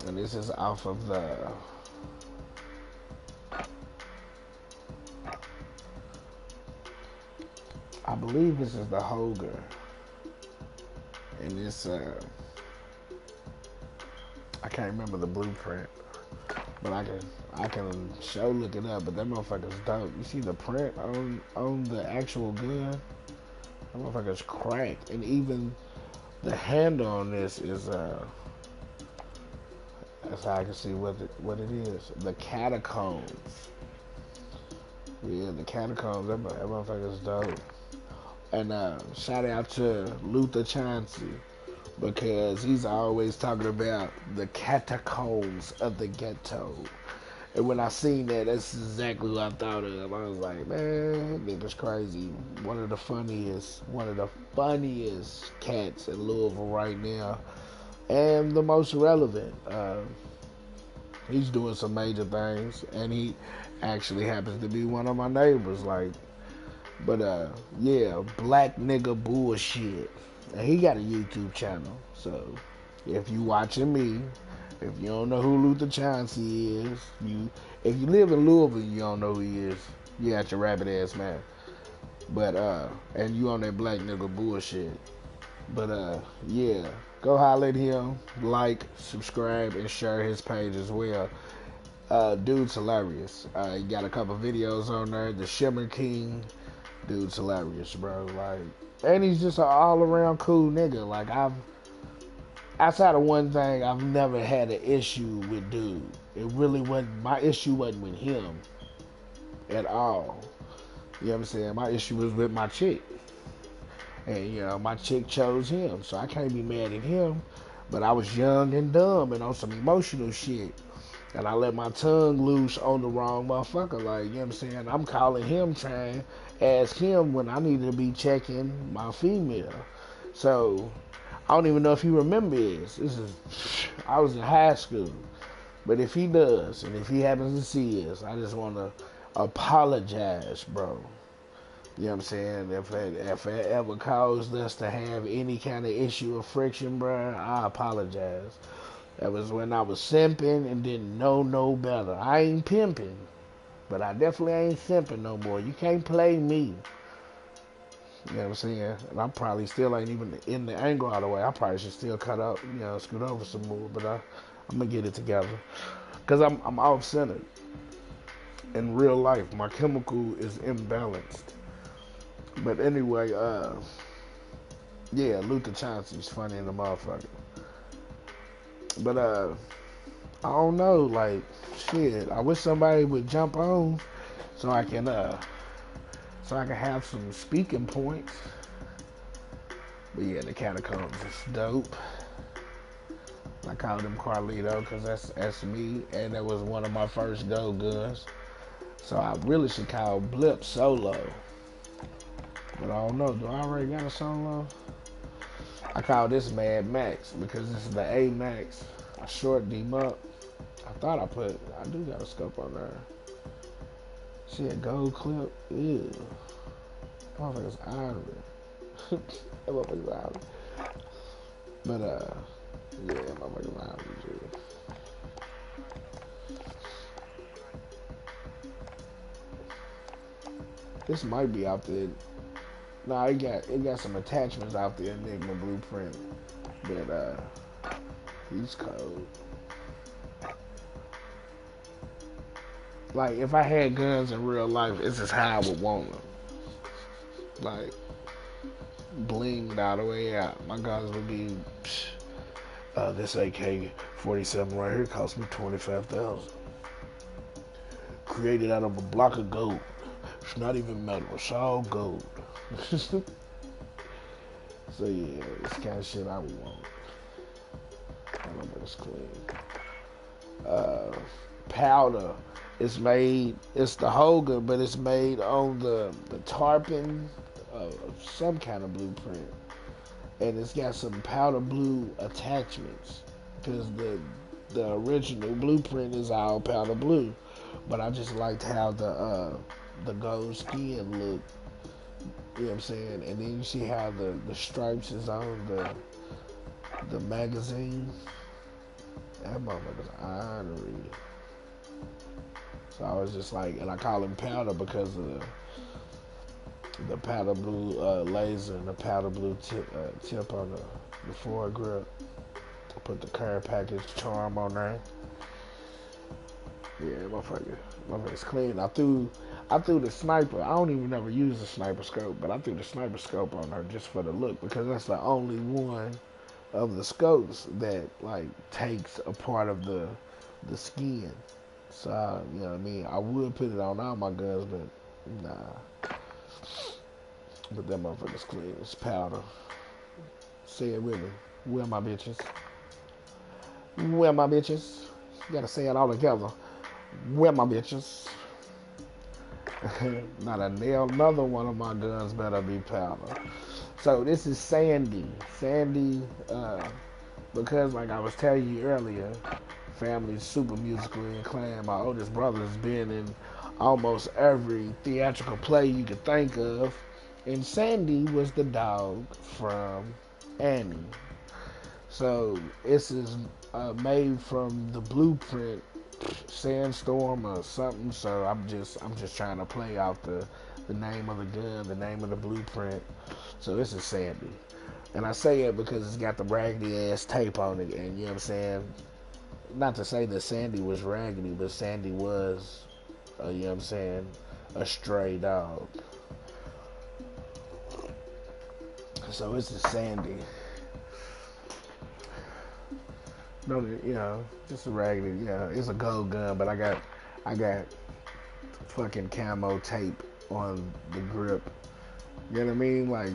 S1: and this is off of the I believe this is the Hoger, and this I can't remember the blueprint, but I can show look it up. But that motherfucker's dope. You see the print on the actual gun? That motherfucker's cracked, and even the handle on this is that's how I can see what it is. The catacombs. Yeah, the catacombs. That motherfucker's dope. And shout out to Luther Chauncey, because he's always talking about the catacombs of the ghetto. And when I seen that, that's exactly what I thought of. I was like, man, nigga's crazy. One of the funniest cats in Louisville right now, and the most relevant. He's doing some major things, and he actually happens to be one of my neighbors. But yeah, Black Nigga Bullshit. And he got a YouTube channel. So if you watching me, if you don't know who Luther Chauncey is, if you live in Louisville, you don't know who he is. You got your rabbit ass man. But and you on that Black Nigga Bullshit. But yeah, go holler at him, like, subscribe, and share his page as well. Dude's hilarious. He got a couple videos on there. The Shimmer King. Dude's hilarious, bro. And he's just an all-around cool nigga. Outside of one thing, I've never had an issue with dude. It really wasn't, my issue wasn't with him at all. You know what I'm saying? My issue was with my chick. And, you know, my chick chose him, so I can't be mad at him. But I was young and dumb and on some emotional shit. And I let my tongue loose on the wrong motherfucker. You know what I'm saying? I'm calling him, trying to ask him when I needed to be checking my female. So, I don't even know if he remembers this. I was in high school. But if he does, and if he happens to see us, I just want to apologize, bro. You know what I'm saying? If it ever caused us to have any kind of issue or friction, bro, I apologize. That was when I was simping and didn't know no better. I ain't pimping, but I definitely ain't simping no more. You can't play me. You know what I'm saying? And I probably still ain't even in the angle all the way. I probably should still cut up, scoot over some more. But I'm going to get it together. Because I'm off-centered. In real life, my chemical is imbalanced. But anyway, yeah, Luther Chauncey's funny in the motherfucker. But I don't know, shit. I wish somebody would jump on so I can have some speaking points. But yeah, the catacombs is dope. I call him Carlito because that's me, and that was one of my first go guns. So I really should call Blip Sewlow. But I don't know. Do I already got a Sewlow? I call this Mad Max because this is the A Max. I shortened him up. I do got a scope on there. Shit, gold clip. Ew. That motherfucker's ivory. That motherfucker's ivory. But, yeah, that motherfucker's ivory, dude. This might be out there. Nah, it got some attachments out the Enigma blueprint. But he's cold. If I had guns in real life, this is how I would want them. Blinged all the way out. My guns would be This AK-47 right here cost me $25,000. Created out of a block of gold. It's not even metal. It's all gold. So yeah, it's kind of shit I would want. I don't know, it's clean. Powder. It's made. It's the Hogan, but it's made on the tarpon of some kind of blueprint, and it's got some powder blue attachments because the original blueprint is all powder blue. But I just liked how the gold skin looked. You know what I'm saying? And then you see how the stripes is on the magazine. That motherfucker's honorary. So I was just like, and I call him Powder because of the powder blue laser and the powder blue tip on the foregrip. I put the care package charm on there. Yeah, motherfucker's clean. I threw the sniper. I don't even ever use the sniper scope, but I threw the sniper scope on her just for the look because that's the only one of the scopes that like takes a part of the skin. So you know what I mean. I would put it on all my guns, but nah. But that motherfucker's clean. It's powder. Say it with me. Where my bitches? Where my bitches? You gotta say it all together. Where my bitches? Not a nail. Another one of my guns better be powder. So this is Sandy. Sandy, because like I was telling you earlier, family's super musically inclined. My oldest brother's been in almost every theatrical play you could think of. And Sandy was the dog from Annie. So this is made from the blueprint Sandstorm or something. So I'm just trying to play off the name of the gun, the name of the blueprint. So this is Sandy. And I say it because it's got the raggedy ass tape on it, and you know what I'm saying? Not to say that Sandy was raggedy, but Sandy was, you know what I'm saying, a stray dog. So this is Sandy. No, you know, just a raggedy, you know, it's a gold gun, but I got fucking camo tape on the grip. You know what I mean? Like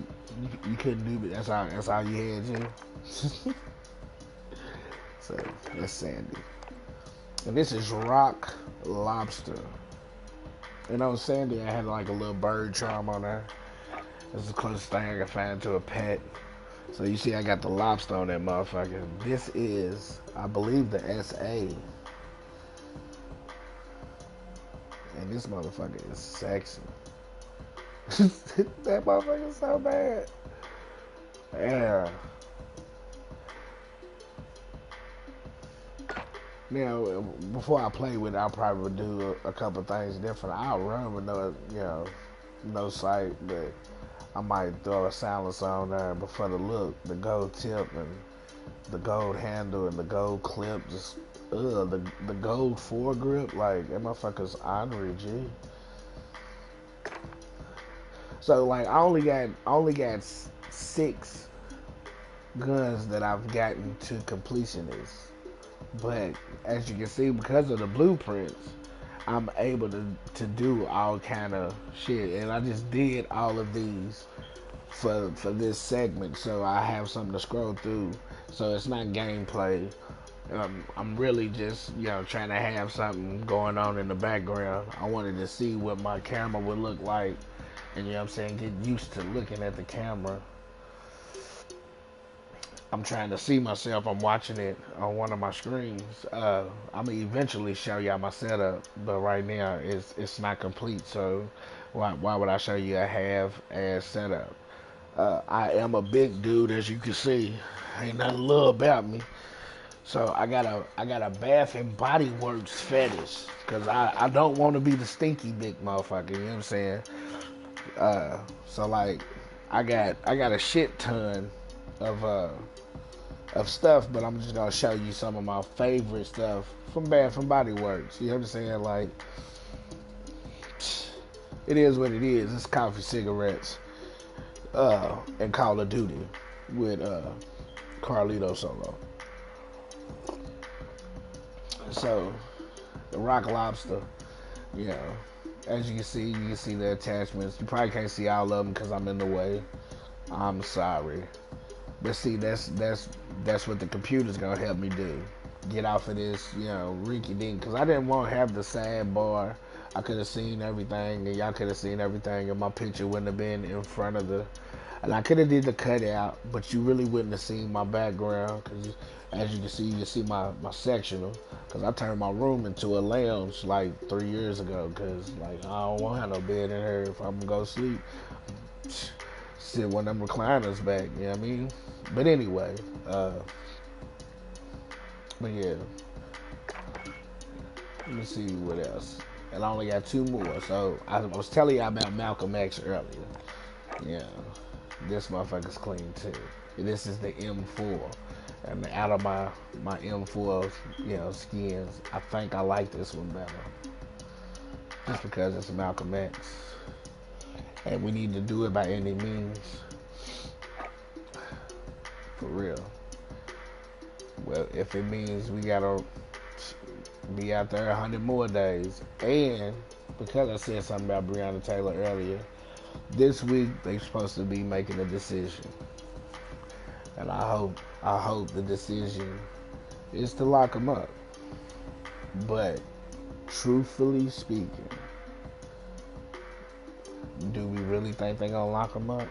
S1: you couldn't do it. That's all you had, Jim. So that's Sandy. And this is Rock Lobster. And on Sandy, I had like a little bird charm on there. That's the closest thing I could find to a pet. So you see I got the lobster on that motherfucker. This is, I believe, the SA. And this motherfucker is sexy. That motherfucker is so bad. Yeah. Now, before I play with it, I'll probably do a couple things different. I'll run with no sight, but I might throw a silencer on there. But for the look, the gold tip and the gold handle and the gold clip, just the gold foregrip, like that motherfucker's honorary, G. So like I only got 6 guns that I've gotten to completion is. But as you can see, because of the blueprints, I'm able to do all kind of shit. And I just did all of these for this segment, so I have something to scroll through. So it's not gameplay. I'm really just, you know, trying to have something going on in the background. I wanted to see what my camera would look like. And you know what I'm saying, get used to looking at the camera. I'm trying to see myself. I'm watching it on one of my screens. I'm gonna eventually show y'all my setup, but right now it's not complete. So why would I show you a half-ass setup? I am a big dude, as you can see. Ain't nothing little about me. So I got a Bath and Body Works fetish, cause I don't want to be the stinky big motherfucker. You know what I'm saying? So like I got a shit ton of stuff, but I'm just gonna show you some of my favorite stuff from Bath and Body Works. You know what I'm saying? Like, it is what it is. It's coffee, cigarettes, and Call of Duty with Carlito Sewlow. So the rock lobster, you know, as you can see the attachments. You probably can't see all of them because I'm in the way. I'm sorry. But see, that's what the computer's gonna help me do. Get off of this, you know, rinky dink. Because I didn't want to have the sad bar. I could have seen everything, and y'all could have seen everything, and my picture wouldn't have been in front of the. And I could have did the cutout, but you really wouldn't have seen my background. Because as you can see my sectional. Because I turned my room into a lounge like 3 years ago. Because like I don't want to have no bed in here if I'm gonna go sleep. Sit one of them recliners back, you know what I mean? But anyway, but yeah, let me see what else. And I only got 2 more. So I was telling you about Malcolm X earlier. Yeah, this motherfucker's clean too. This is the M4. And out of my M4, you know, skins, I think I like this one better. Just because it's Malcolm X. And we need to do it by any means. For real. Well, if it means we gotta be out there 100 more days. And because I said something about Breonna Taylor earlier, this week they're supposed to be making a decision. And I hope the decision is to lock him up. But truthfully speaking, do we really think they're gonna lock him up?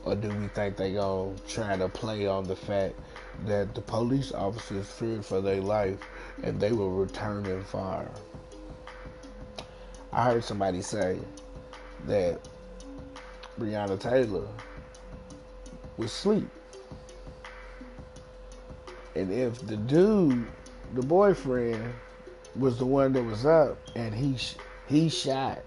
S1: Or do we think they're gonna try to play on the fact that the police officers feared for their life and they were returning fire? I heard somebody say that Breonna Taylor was asleep. And if the dude, the boyfriend, was the one that was up and he shot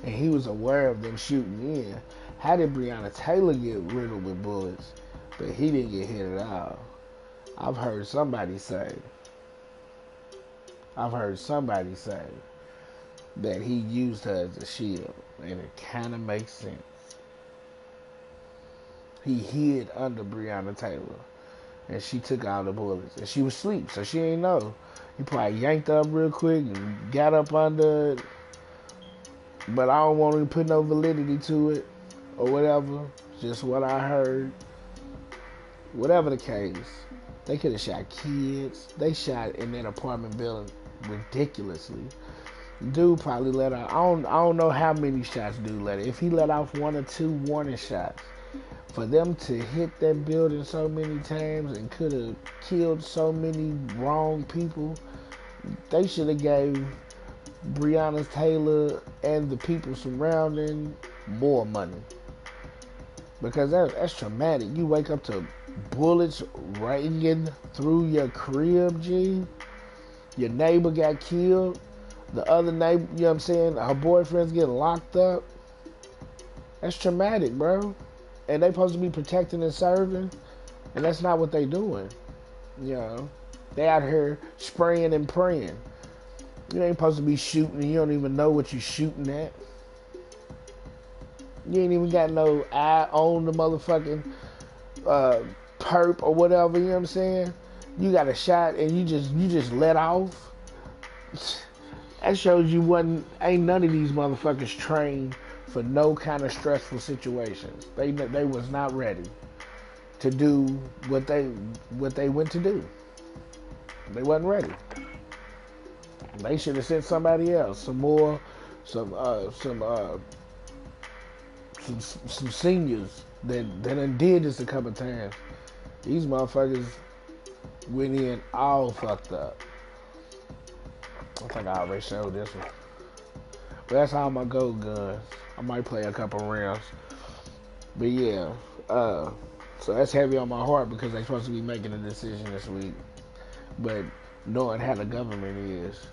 S1: and he was aware of them shooting in, how did Breonna Taylor get riddled with bullets, but he didn't get hit at all? I've heard somebody say that he used her as a shield, and it kind of makes sense. He hid under Breonna Taylor, and she took all the bullets, and she was asleep, so she ain't know. He probably yanked her up real quick and got up under it, but I don't want to put no validity to it or whatever. Just what I heard. Whatever the case, they could have shot kids. They shot in that apartment building ridiculously. Dude probably let out, I don't know how many shots dude let out. If he let off 1 or 2 warning shots, for them to hit that building so many times and could have killed so many wrong people, they should have gave Breonna Taylor and the people surrounding more money. Because that's traumatic. You wake up to bullets ringing through your crib, G. Your neighbor got killed. The other neighbor, you know what I'm saying? Her boyfriend's getting locked up. That's traumatic, bro. And they supposed to be protecting and serving. And that's not what they doing. You know? They out here spraying and praying. You ain't supposed to be shooting and you don't even know what you're shooting at. You ain't even got no eye on the motherfucking perp or whatever, you know what I'm saying? You got a shot and you just let off. That shows you ain't none of these motherfuckers trained for no kind of stressful situations. They was not ready to do what they went to do. They wasn't ready. They should have sent somebody else, some seniors that done did this a couple times. These motherfuckers went in all fucked up. I think I already showed this one. But that's all my gold guns. I might play a couple rounds. But yeah, so that's heavy on my heart because they're supposed to be making a decision this week. But knowing how the government is,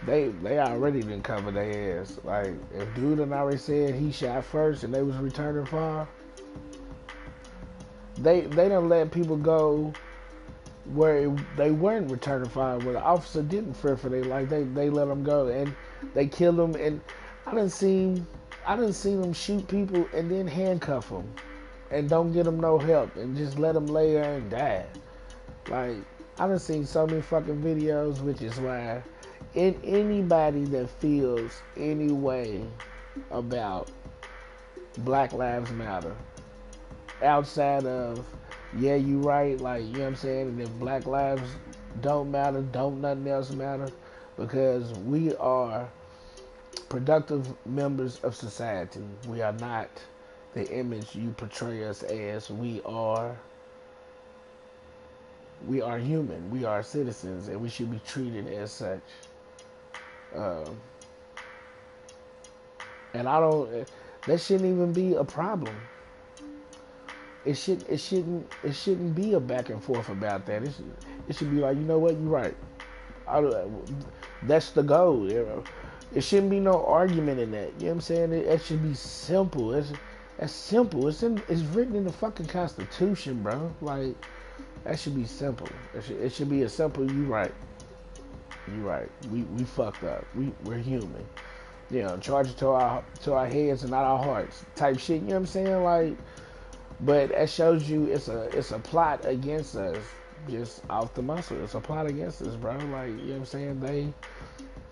S1: they already didn't cover their ass. Like, if dude done already said he shot first and they was returning fire, they done let people go where they weren't returning fire, where the officer didn't fear for their life. They let them go and they killed them. And I done seen them shoot people and then handcuff them and don't get them no help and just let them lay there and die. Like, I done seen so many fucking videos, which is why anybody that feels any way about Black Lives Matter, outside of, yeah, you right, like, you know what I'm saying, and if Black Lives don't matter, don't nothing else matter, because we are productive members of society. We are not the image you portray us as. We are human. We are citizens, and we should be treated as such. Um, and I don't. That shouldn't even be a problem. It shouldn't be a back and forth about that. It should be like, you know what, you're right. I, that's the goal. It shouldn't be no argument in that. You know what I'm saying? It should be simple. It's simple. It's written in the fucking Constitution, bro. Like, that should be simple. It should be a simple. You right. You right. We fucked up. We're human. You know, charge it to our heads and not our hearts. Type shit. You know what I'm saying? Like, but that shows you it's a plot against us, just off the muscle. It's a plot against us, bro. Like, you know what I'm saying?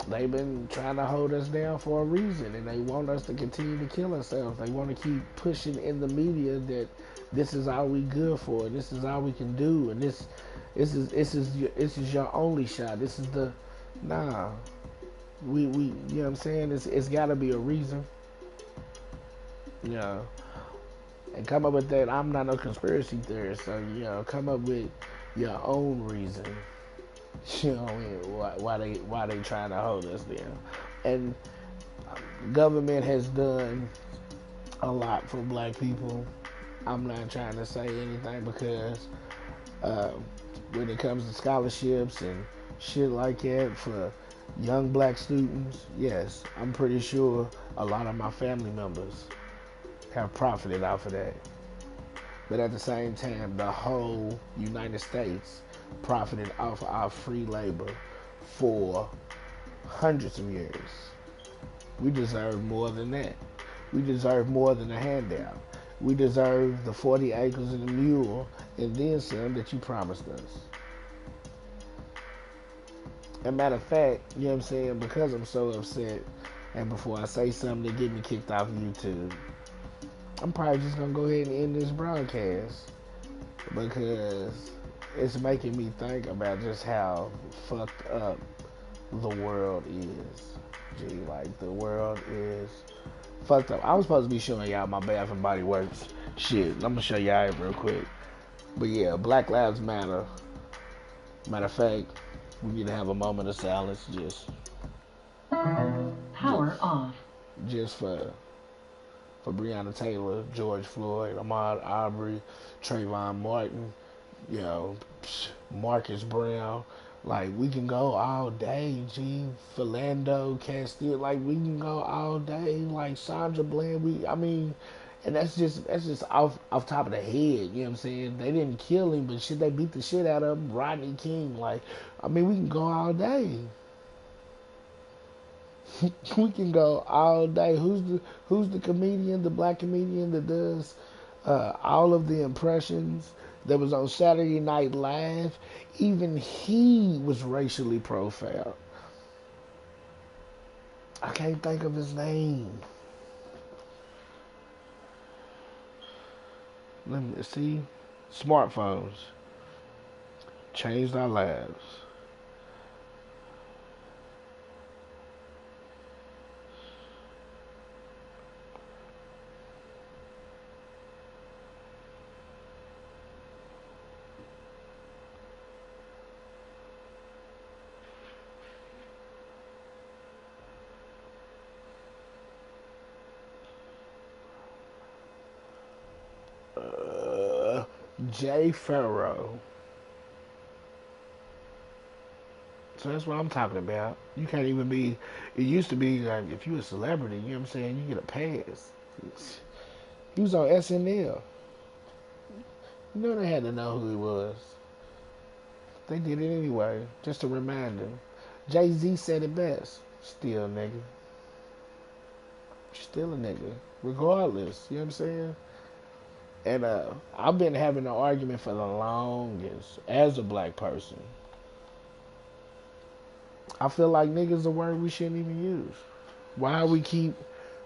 S1: They've been trying to hold us down for a reason, and they want us to continue to kill ourselves. They want to keep pushing in the media that this is all we good for, and this is all we can do, and this is your only shot. This is the nah. We you know what I'm saying? It's got to be a reason. You know, and come up with that. I'm not no conspiracy theorist, so you know, come up with your own reason. You know, why they trying to hold us down. And government has done a lot for black people. I'm not trying to say anything because uh, when it comes to scholarships and shit like that for young black students, yes, I'm pretty sure a lot of my family members have profited off of that. But at the same time, the whole United States profited off our free labor for hundreds of years. We deserve more than that. We deserve more than a handout. We deserve the 40 acres and a mule and then some that you promised us. As a matter of fact, you know what I'm saying, because I'm so upset, and before I say something to get me kicked off YouTube, I'm probably just going to go ahead and end this broadcast because it's making me think about just how fucked up the world is. Gee, like, the world is fucked up. I was supposed to be showing y'all my Bath and Body Works shit. I'm gonna show y'all it real quick. But yeah, Black Lives Matter. Matter of fact, we need to have a moment of silence just
S2: power off.
S1: Just for Breonna Taylor, George Floyd, Ahmaud Arbery, Trayvon Martin, you know, Marcus Brown. Like, we can go all day, G. Philando Castile, like, we can go all day. Like, Sandra Bland, and that's just off top of the head, you know what I'm saying? They didn't kill him, but shit, they beat the shit out of him. Rodney King, like, we can go all day. We can go all day. Who's the comedian, the black comedian that does all of the impressions that was on Saturday Night Live? Even he was racially profiled. I can't think of his name. Let me see. Smartphones changed our lives. Jay Farrow. So that's what I'm talking about. You can't even be. It used to be like if you a celebrity, you know what I'm saying, you get a pass. He was on SNL. You know they had to know who he was. They did it anyway, just to remind him. Jay-Z said it best. Still a nigga. Still a nigga. Regardless, you know what I'm saying? And I've been having an argument for the longest as a black person. I feel like niggas a word we shouldn't even use. Why we keep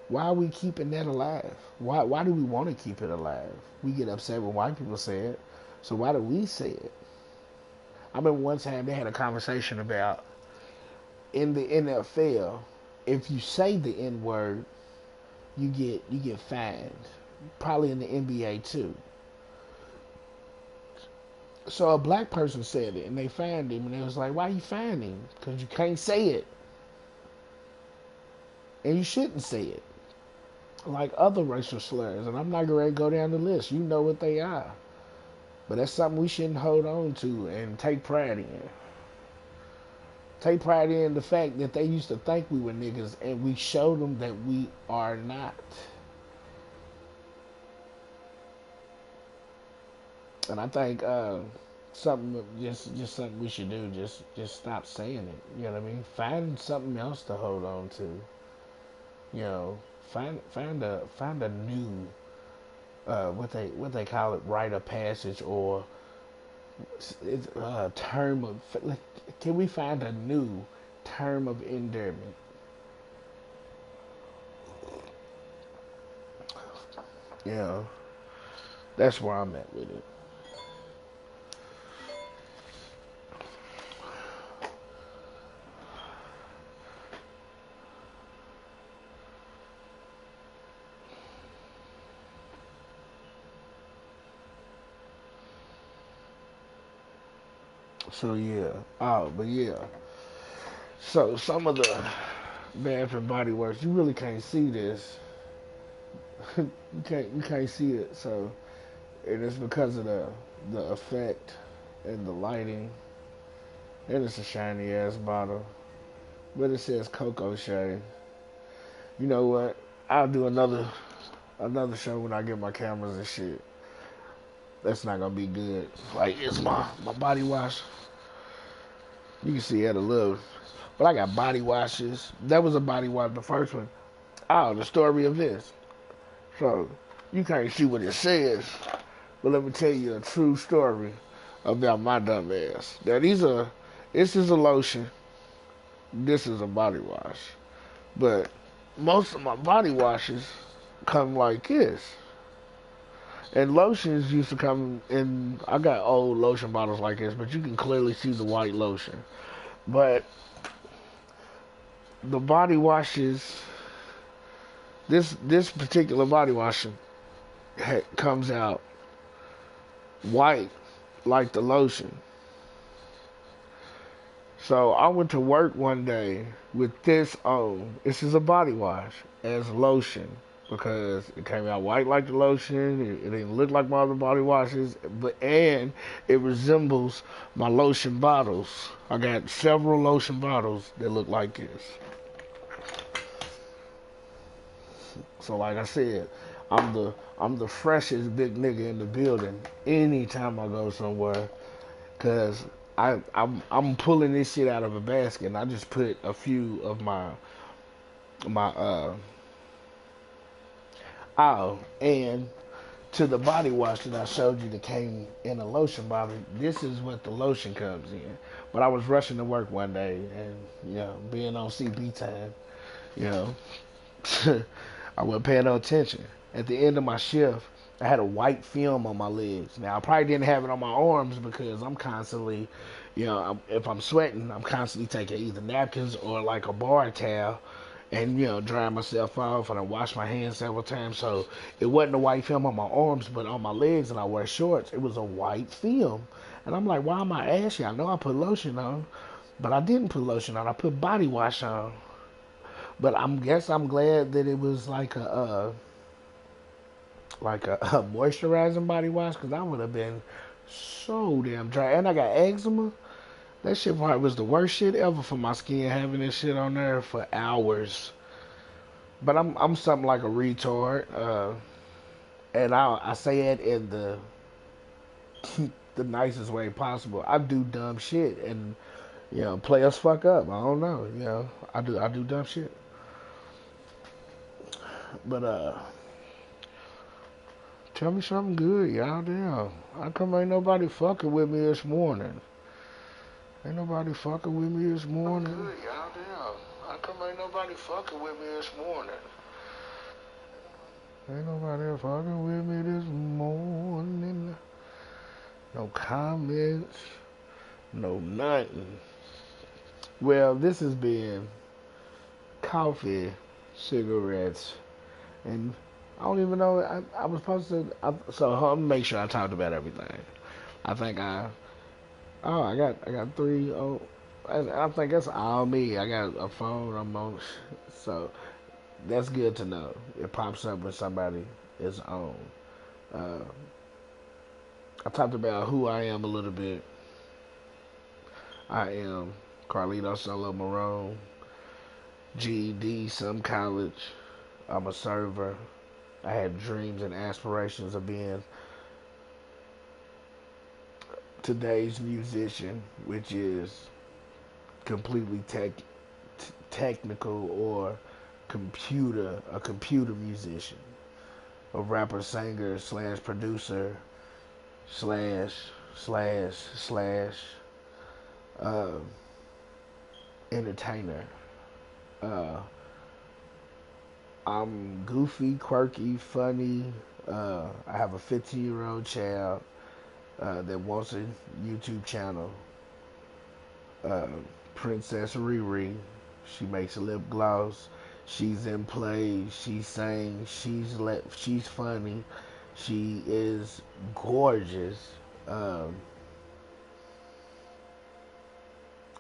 S1: why are we keeping that alive? Why do we want to keep it alive? We get upset when white people say it. So why do we say it? I remember one time they had a conversation about in the NFL, if you say the N word, you get fined. Probably in the NBA too. So a black person said it, and they fined him, and it was like, "Why you fined him? Because you can't say it, and you shouldn't say it." Like other racial slurs, and I'm not going to go down the list. You know what they are, but that's something we shouldn't hold on to and take pride in. Take pride in the fact that they used to think we were niggas, and we showed them that we are not. And I think something just something we should do. Just stop saying it. You know what I mean? Find something else to hold on to. You know, find a new what they call it, rite of passage, or it's a term of. Can we find a new term of endearment? You know, that's where I'm at with it. So yeah. Oh, but yeah. So some of the Bath and Body Works, you really can't see this. You can't see it. So and it's because of the effect and the lighting. And it's a shiny ass bottle, but it says Cocoa Shade. You know what? I'll do another show when I get my cameras and shit. That's not gonna be good. Like it's my body wash. You can see it a little, but I got body washes. That was a body wash. The first one. Oh, the story of this. So you can't see what it says, but let me tell you a true story about my dumb ass. Now this is a lotion. This is a body wash. But most of my body washes come like this. And lotions used to come in. I got old lotion bottles like this, but you can clearly see the white lotion. But the body washes, this particular body wash comes out white like the lotion. So I went to work one day with this on. This is a body wash as lotion because it came out white like the lotion. It didn't look like my other body washes, and it resembles my lotion bottles. I got several lotion bottles that look like this. So like I said, I'm the freshest big nigga in the building anytime I go somewhere, cause I'm pulling this shit out of a basket, and I just put a few of my oh, and to the body wash that I showed you that came in a lotion bottle, this is what the lotion comes in. But I was rushing to work one day, and being on CB time, you know, I wasn't paying no attention. At the end of my shift, I had a white film on my legs. Now I probably didn't have it on my arms because I'm constantly, if I'm sweating, I'm constantly taking either napkins or like a bar towel and dry myself off, and I wash my hands several times. So it wasn't a white film on my arms, but on my legs, and I wear shorts, it was a white film. And I'm like, why am I ashy? I know I put lotion on, but I didn't put lotion on. I put body wash on. But I'm glad that it was like a moisturizing body wash, because I would have been so damn dry. And I got eczema. That shit probably was the worst shit ever for my skin, having this shit on there for hours. But I'm something like a retard, and I say it in the nicest way possible. I do dumb shit, and players fuck up. I don't know, I do dumb shit. But Tell me something good, y'all. Damn. How come ain't nobody fucking with me this morning? Ain't nobody fucking with me this morning. I'm good, y'all. Damn. How come ain't nobody fucking with me this morning? Ain't nobody fucking with me this morning. No comments. No nothing. Well, this has been coffee, cigarettes, and I don't even know. I was supposed to. So I'm gonna make sure I talked about everything. I think I. Oh, I got three. Oh, I think that's all me. I got a phone. I'm on. So that's good to know. It pops up when somebody is on. Uh, I talked about who I am a little bit. I am Carlito Solo Marone, GED, some college. I'm a server. I had dreams and aspirations of being today's musician, which is completely technical or a computer musician, a rapper, singer, slash producer, slash, slash, uh, entertainer. Uh, I'm goofy, quirky, funny. I have a 15-year-old child that wants a YouTube channel. Uh, Princess Riri. She makes lip gloss. She's in plays. She sings. She's funny. She is gorgeous.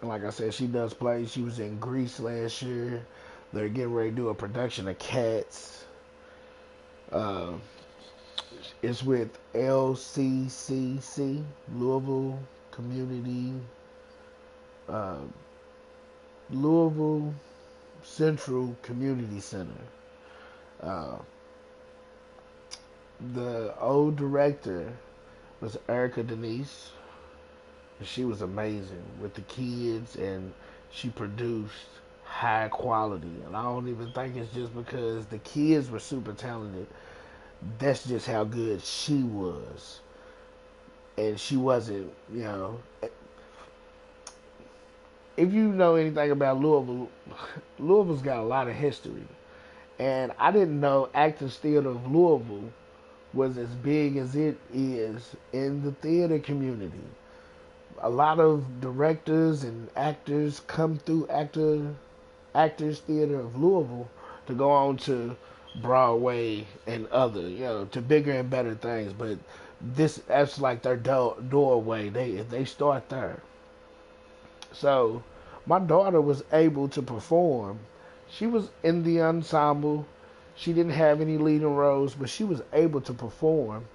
S1: Like I said, she does plays. She was in Grease last year. They're getting ready to do a production of Cats. Uh, it's with LCCC, Louisville Community, uh, Louisville Central Community Center. Uh, the old director was Erica Denise. She was amazing with the kids, and she produced high quality. And I don't even think it's just because the kids were super talented. That's just how good she was. And she wasn't, if you know anything about Louisville, Louisville's got a lot of history. And I didn't know Actors Theater of Louisville was as big as it is in the theater community. A lot of directors and actors come through Actors Theater of Louisville to go on to Broadway and other, to bigger and better things. But that's like their doorway. They start there. So my daughter was able to perform. She was in the ensemble. She didn't have any leading roles, but she was able to perform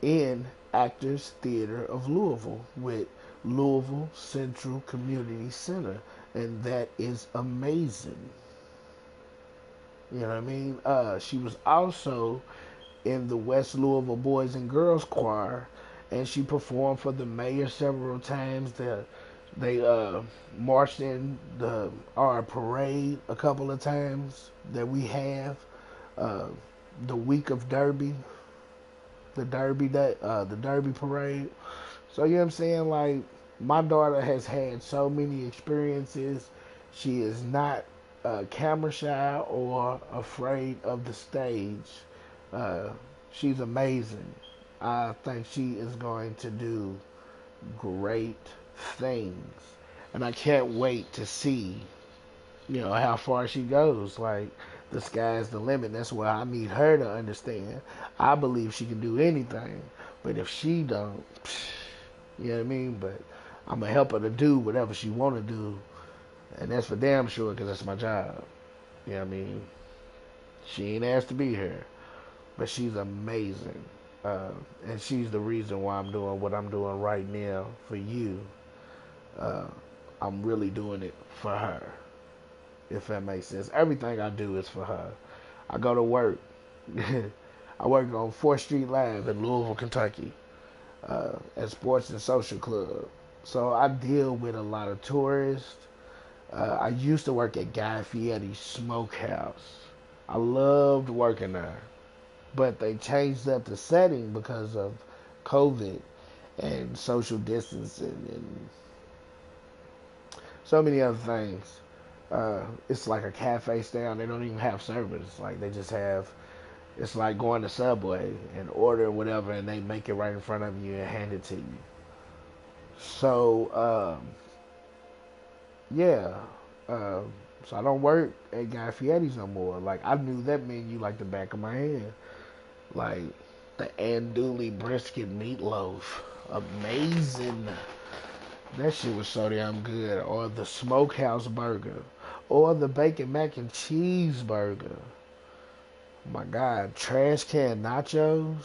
S1: in Actors Theater of Louisville with Louisville Central Community Center, and that is amazing. You know what I mean? She was also in the West Louisville Boys and Girls Choir, and she performed for the mayor several times. They marched in our parade a couple of times that we have. The week of Derby, the Derby parade. So you know what I'm saying? Like, my daughter has had so many experiences. She is not camera shy or afraid of the stage. She's amazing. I think she is going to do great things. And I can't wait to see, how far she goes. Like, the sky's the limit. That's why I need her to understand. I believe she can do anything. But if she don't, you know what I mean? But I'm going to help her to do whatever she want to do. And that's for damn sure, because that's my job. You know what I mean? She ain't asked to be here. But she's amazing. And she's the reason why I'm doing what I'm doing right now for you. I'm really doing it for her, if that makes sense. Everything I do is for her. I go to work. I work on 4th Street Live in Louisville, Kentucky, at Sports and Social Club. So I deal with a lot of tourists. I used to work at Guy Fieri's Smokehouse. I loved working there. but they changed up the setting because of COVID and social distancing and so many other things. It's like a cafe style. They don't even have service. Like they just have. It's like going to Subway and order whatever, and they make it right in front of you and hand it to you. So yeah. Um, so I don't work at Guy Fieri's no more. Like I knew that menu like the back of my hand. Like the andouille brisket meatloaf, amazing. That shit was so damn good. Or the smokehouse burger, or the bacon mac and cheese burger. Oh my God, trash can nachos.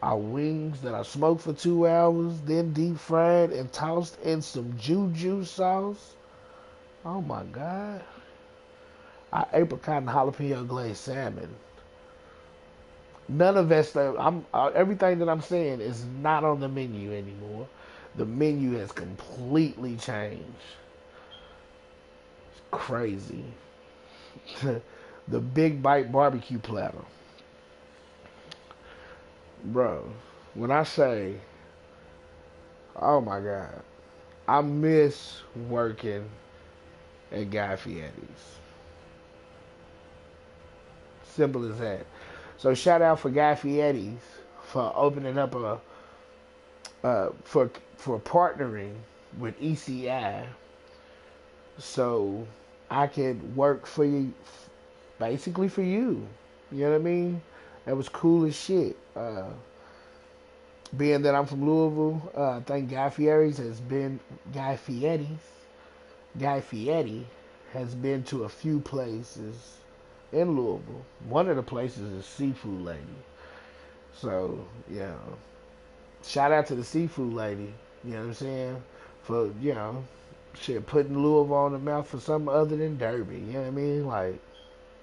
S1: Our wings that I smoked for 2 hours, then deep fried and tossed in some juju sauce. Oh my God. Our apricot and jalapeno glazed salmon. None of that stuff. Everything that I'm saying is not on the menu anymore. The menu has completely changed. It's crazy. The big bite barbecue platter, bro. When I say, oh my God, I miss working at Guy Fieri's. Simple as that. So shout out for Guy Fieri's for opening up for partnering with ECI, so I could work for you, basically for you. You know what I mean? That was cool as shit. Being that I'm from Louisville, I think Guy Fieri's has been Guy Fieri's. Guy Fieri has been to a few places in Louisville. One of the places is Seafood Lady. So, yeah. Shout out to the Seafood Lady. You know what I'm saying? For, shit, putting Louisville on the map for something other than Derby. You know what I mean? Like,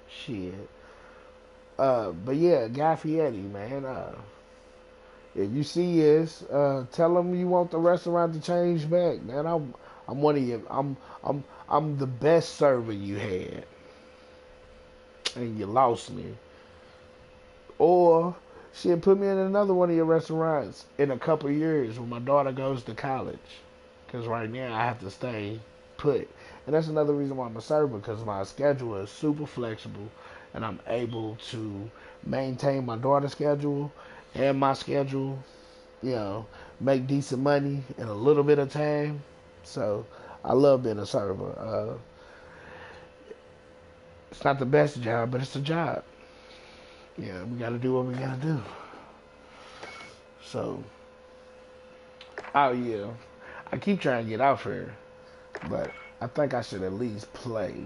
S1: shit. But yeah, Guy Fieri, man. If you see this, tell them you want the restaurant to change back, man. I'm one of you. I'm the best server you had, and you lost me. Or shit, put me in another one of your restaurants in a couple of years when my daughter goes to college. Because right now I have to stay put, and that's another reason why I'm a server, because my schedule is super flexible, and I'm able to maintain my daughter's schedule and my schedule. You know, make decent money in a little bit of time. So I love being a server. It's not the best job, but it's a job. Yeah, we gotta do what we gotta do. So, oh yeah, I keep trying to get out here, but I think I should at least play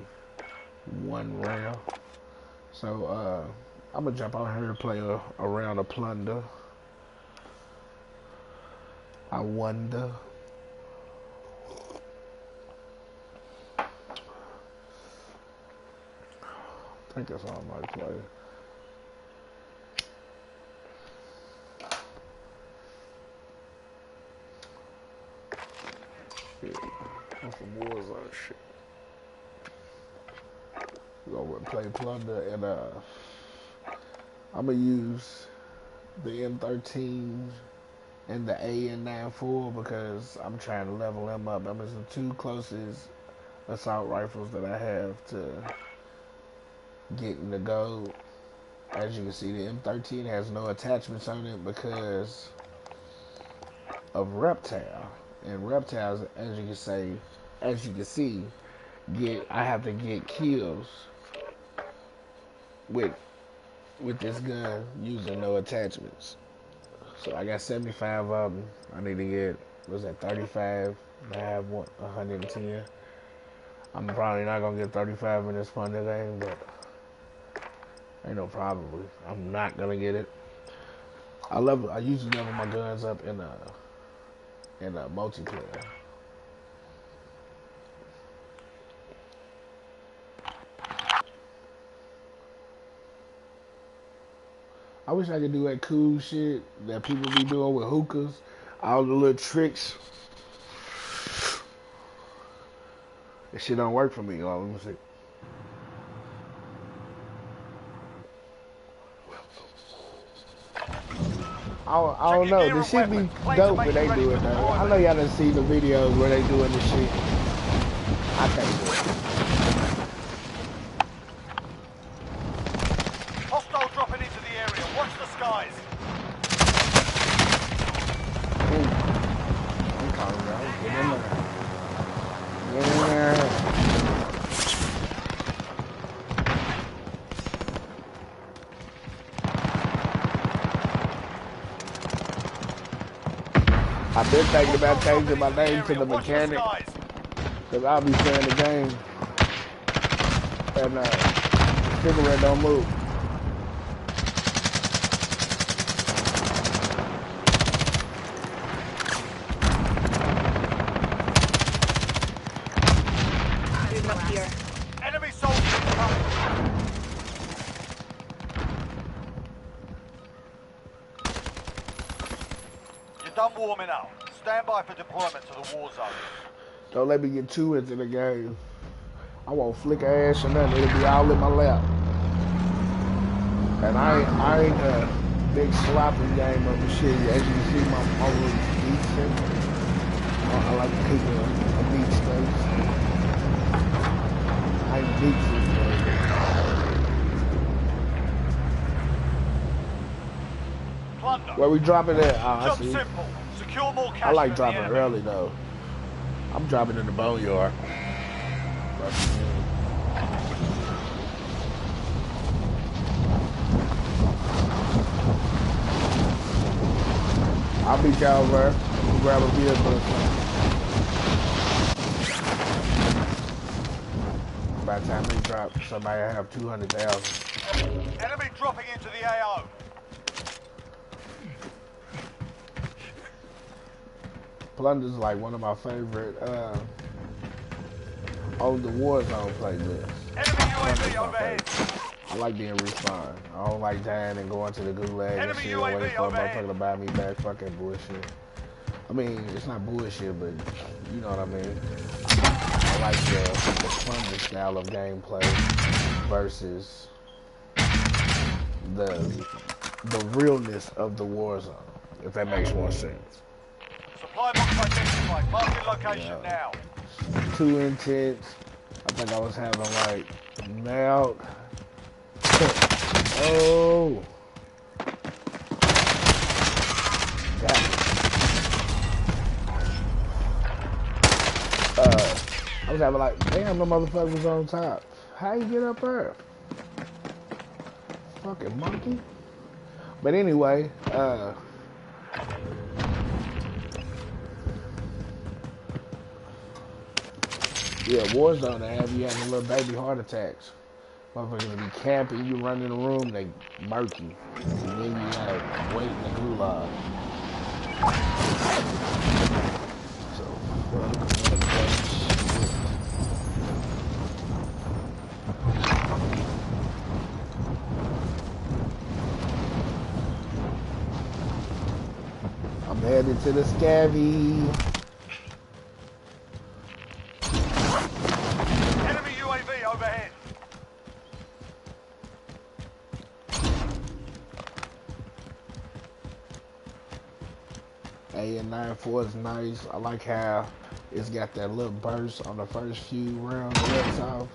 S1: one round. So, I'm gonna jump out here and play a round of plunder. I wonder. I think that's all I might play. Yeah, on some Warzone shit. We're gonna play plunder, and I'm gonna use the M13 and the AN-94 because I'm trying to level them up. Them is the two closest assault rifles that I have to getting the gold. As you can see, the M13 has no attachments on it because of Reptile. And Reptiles, as you can see, I have to get kills with this gun using no attachments. So I got 75 of them. I need to get, what's that, 35? I have 110. I'm probably not gonna get 35 in this fun game, but ain't no probably. I'm not gonna get it. I usually level my guns up in a multiplayer. I wish I could do that cool shit that people be doing with hookahs. All the little tricks. That shit don't work for me. Oh, let me see.
S2: I don't know. The shit be dope when they do it though. I know y'all done seen the videos where they doing this shit. I can't do it.
S3: Hostile dropping into the area. Watch the skies.
S2: I'm calling out. Get in there. Get in there. I've been thinking about changing my name to the mechanic. Because I'll be playing the game. And cigarette don't move.
S3: Enemy soldiers coming. You're done warming up. Stand by for deployment to the war zone.
S2: Don't let me get too into the game. I won't flick a ass or nothing. It'll be all in my lap. And I ain't a big sloppy game of the shit. As you can see, my mom is decent. I like to keep a deep space. I ain't decent.
S3: Plunder.
S2: Where we dropping at? I see.
S3: Simple. Secure more cash.
S2: I like dropping early though. I'm dropping in the boneyard. I'll beat y'all over. We'll grab a vehicle or something. By the time they drop, somebody will have 200,000.
S3: Enemy dropping into the AO.
S2: Plunder's like one of my favorite on the Warzone playlist.
S3: Enemy UAV overhead.
S2: I like being respawned. I don't like dying and going to the gulag and shit, waiting for a motherfucker to buy me back. Fucking bullshit. I mean, it's not bullshit, but you know what I mean. I like the Plunder style of gameplay versus the realness of the Warzone, if that makes more sense.
S3: Supply box identified. Marking location now.
S2: Too intense. I think I was having like melt. Oh. Got it. I was having like, damn, the motherfucker was on top. How you get up there? Fucking monkey. But anyway, yeah, Warzone, they have you having little baby heart attacks. Motherfuckers will be camping, you run in the room, they murk you. And then you gotta wait in the gulag. So, I'm headed to the scabby.
S3: Overhead.
S2: A9-4 is nice. I like how it's got that little burst on the first few rounds it lets off.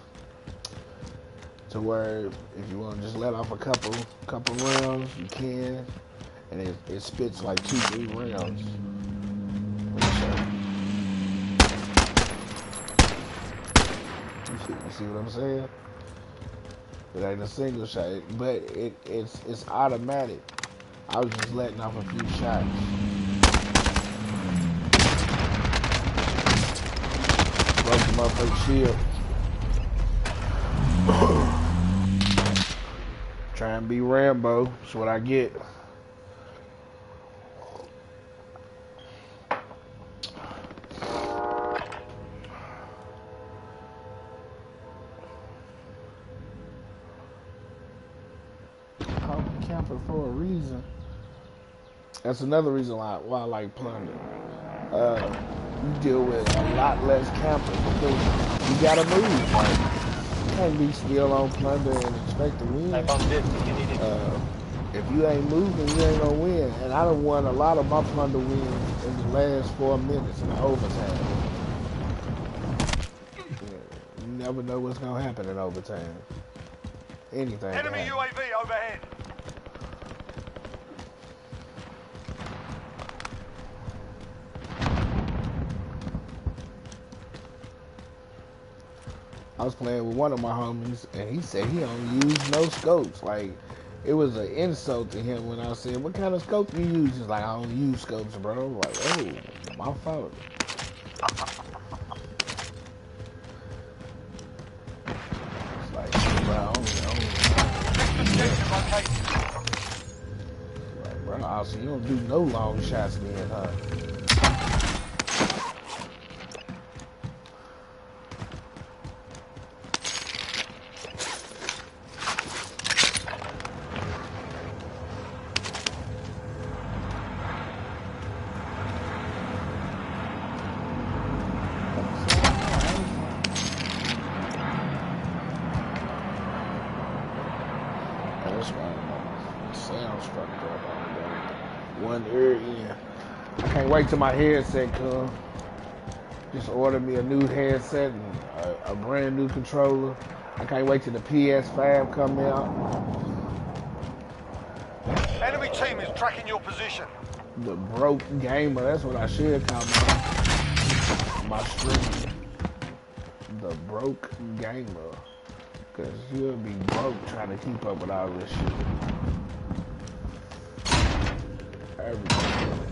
S2: To where if you want to just let off a couple rounds, you can. And it spits like 2-3 rounds. You see what I'm saying? It ain't a single shot, but it's automatic. I was just letting off a few shots. Broke the motherfucking shield. Try and be Rambo. That's what I get. For a reason. That's another reason why I like Plunder. You deal with a lot less campers because you gotta move. Like, you can't be still on Plunder and expect to win. If you ain't moving, you ain't gonna win. And I done won a lot of my plunder wins in the last 4 minutes in overtime. You never know what's gonna happen in overtime. Anything.
S3: Enemy UAV overhead.
S2: I was playing with one of my homies, and he said he don't use no scopes. Like, it was an insult to him when I said, "What kind of scope you use?" He's like, "I don't use scopes, bro." I'm like, oh, my fault. It's like, bro, I like, bro, also, you don't do no long shots then, huh? I can't wait till my headset comes. Just ordered me a new headset and a brand new controller. I can't wait till the PS5 come out.
S3: Enemy team is tracking your position.
S2: The broke gamer, that's what I should call my stream. The broke gamer. Cause you'll be broke trying to keep up with all this shit. Everything.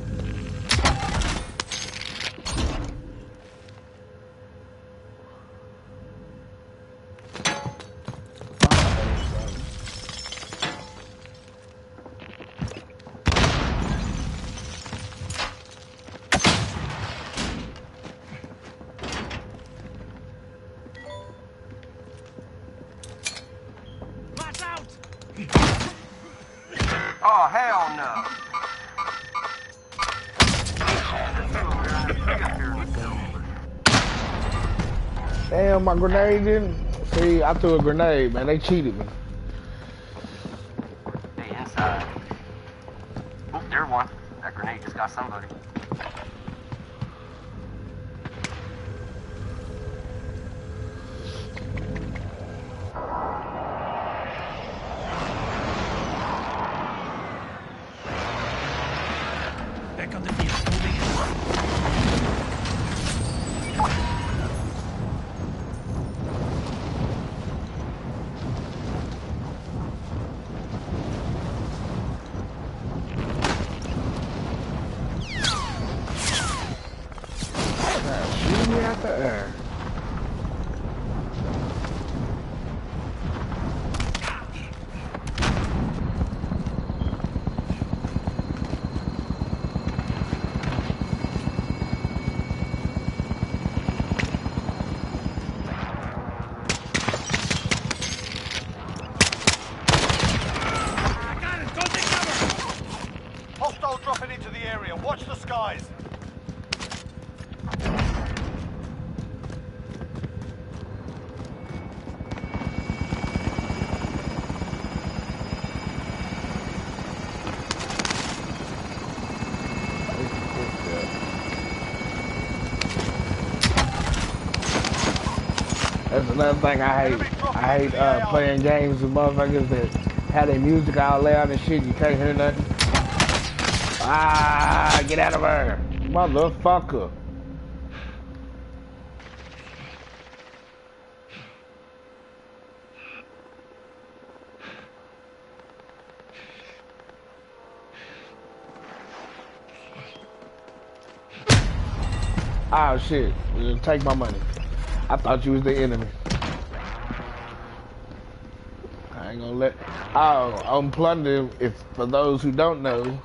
S4: Oh, hell no.
S2: Damn, my grenade didn't. See, I threw a grenade, man. They cheated me.
S4: Hey, inside. Oh, there's one. That grenade just got somebody.
S5: Back on the field, moving in.
S2: Shoot me out the air.
S3: Hostile dropping into the area. Watch the skies.
S2: That's another thing I hate. I hate playing games with motherfuckers that have their music all loud and shit. You can't hear nothing. Ah, get out of her, motherfucker. Oh shit, take my money. I thought you was the enemy. I ain't gonna let. Oh, on plunder. If for those who don't know,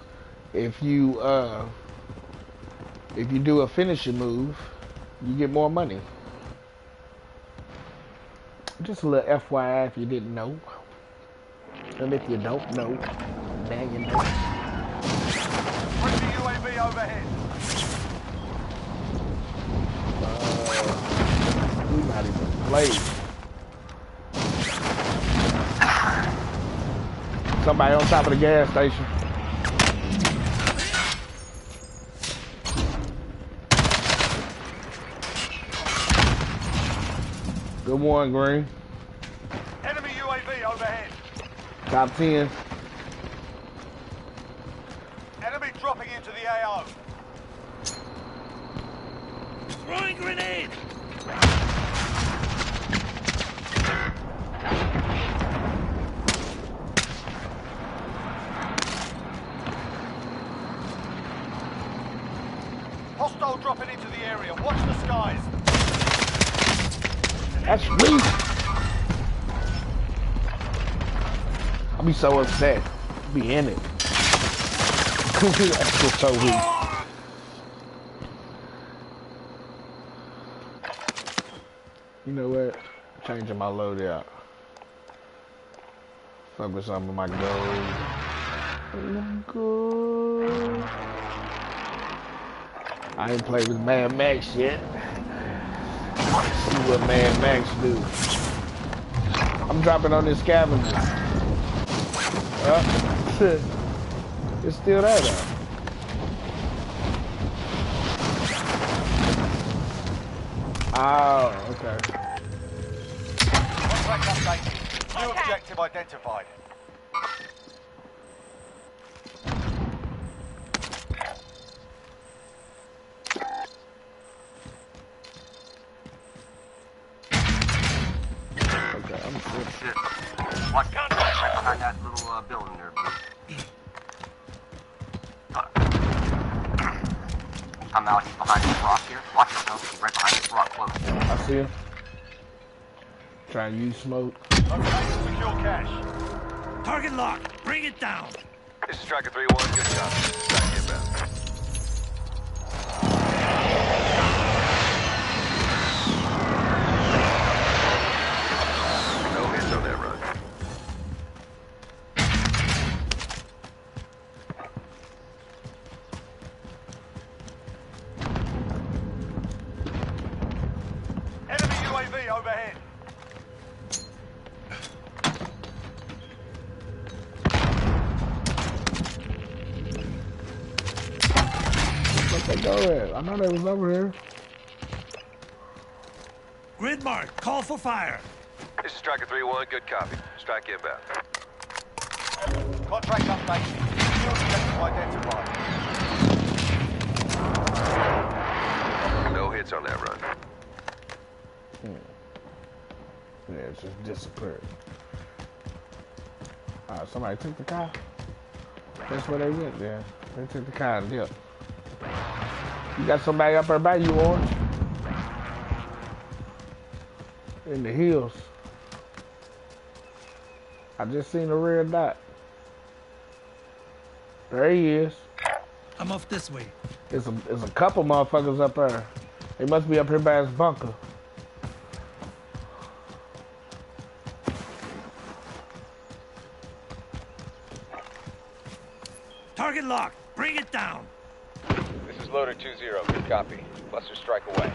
S2: if you do a finishing move, you get more money. Just a little FYI if you didn't know, and if you don't know, now you know.
S3: Friendly UAV overhead.
S2: We not even played. So somebody on top of the gas station. Good one, Green.
S3: Enemy UAV overhead.
S2: Top 10.
S3: Enemy dropping into the AO.
S5: Throwing grenade!
S3: Hostile dropping into the area. Watch the skies.
S2: That's weak. I'll be so upset. Be in it. That's just so weak. You know what? Changing my loadout. Fuck with some of my gold. I ain't played with Mad Max yet. See what Mad Max do. I'm dropping on this scavenger. It's still there though. Oh, okay.
S3: Contract updated. New objective identified.
S2: Okay, I'm good.
S4: Shit. Watch right behind that little building there, bro. I'm out. He's behind this rock here. Watch yourself. He's right behind this rock, close.
S2: I see him. Try and use smoke.
S3: Located secure cache.
S5: Target locked. Bring it down.
S6: This is Striker 3-1. Good job. Back inbound. No hits on that run.
S3: Enemy UAV overhead.
S2: Where'd they go at? I know they was over here.
S5: Grid mark. Call for fire.
S6: This is Striker 3-1. Good copy. Strike inbound.
S3: Contract updated. New objective identified.
S6: No hits on that run.
S2: Yeah, it just disappeared. Somebody took the car. That's where they went there. They took the car and dipped. You got somebody up there by you, Orange? In the hills. I just seen a red dot. There he is.
S5: I'm off this way.
S2: There's a couple motherfuckers up there. They must be up here by his bunker.
S5: Target locked. Bring it down.
S6: This is Loader 2-0. Good copy. Cluster strike away.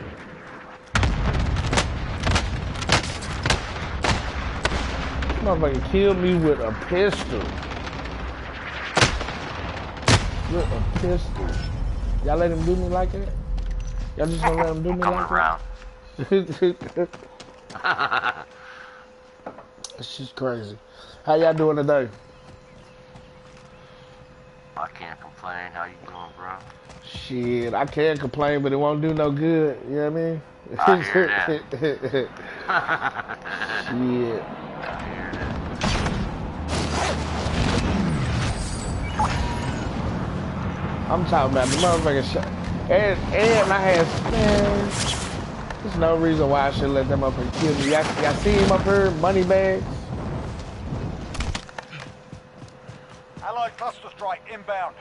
S2: Motherfucker killed me with a pistol. With a pistol. Y'all let him do me like that? Y'all just gonna let him do me like
S4: around.
S2: that? It's just crazy. How y'all doing today?
S4: I can't complain. How you doing, bro?
S2: Shit, I can't complain, but it won't do no good. You know what I mean?
S4: I hear that.
S2: Shit.
S4: I hear that.
S2: I'm talking about the motherfucking shot. And I had, man, there's no reason why I should let them up and kill me. Y'all see him up here, money bags?
S3: Allied cluster strike inbound.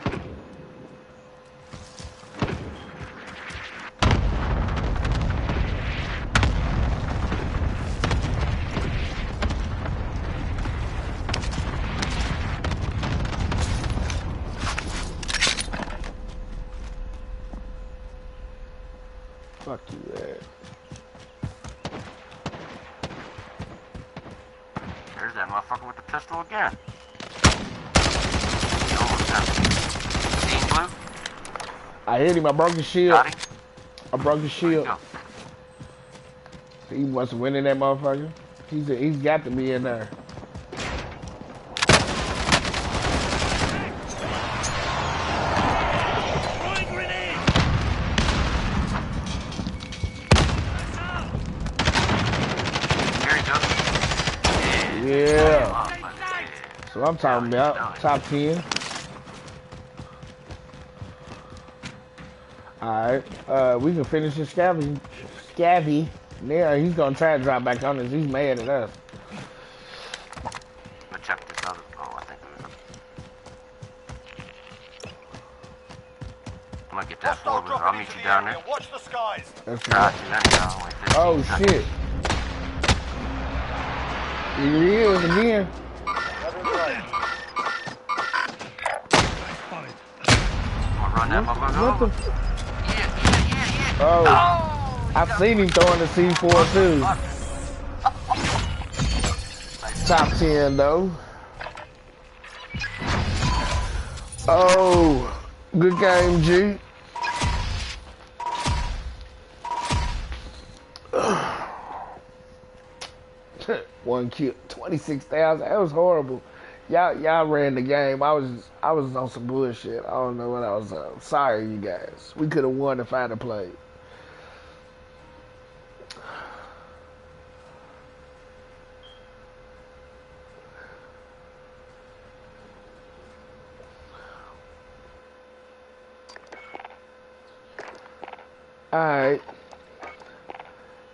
S2: Fuck you, man.
S4: There's that motherfucker with the pistol again. Team blue?
S2: I hit him. I broke his shield.
S4: Got him?
S2: I broke his
S4: Where'd he
S2: shield.
S4: go?
S2: He must have went in that motherfucker. He's got to be in there.
S5: Throwing grenade!
S4: Here he goes.
S2: Yeah.
S4: Oh,
S2: So I'm talking about top 10. Alright. We can finish this Scabby. Yeah, he's gonna try to drop back on us. He's mad at us.
S4: Let's check this other. Oh, I think it was. I'm gonna get that
S3: Hostile
S4: forward. I'll
S3: dropping
S4: meet
S3: into
S4: you
S3: the
S4: down there.
S3: area. Watch the skies.
S2: That's
S4: Got
S2: right.
S4: you. There you go. Only 15
S2: Oh
S4: seconds.
S2: shit. Here he is again.
S5: Spotted.
S4: I'm gonna run that motherfucker
S2: What the
S4: over. Yeah.
S2: Oh,
S4: Oh!
S2: I've seen him throwing the C4 too. Top 10 though. Oh, good game, G. One kill, 26,000. That was horrible. Y'all ran the game. I was on some bullshit. I don't know what I was on. Sorry, you guys. We could have won if I'd have played. Alright.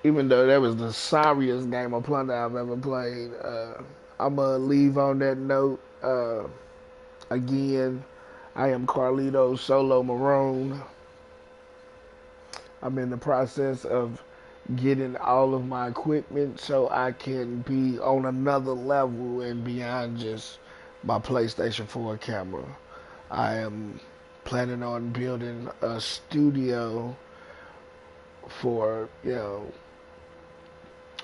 S2: Even though that was the sorriest game of plunder I've ever played, I'm going to leave on that note. Again, I am Carlito Sewlow Maroon. I'm in the process of getting all of my equipment so I can be on another level and beyond just my PlayStation 4 camera. I am planning on building a studio for,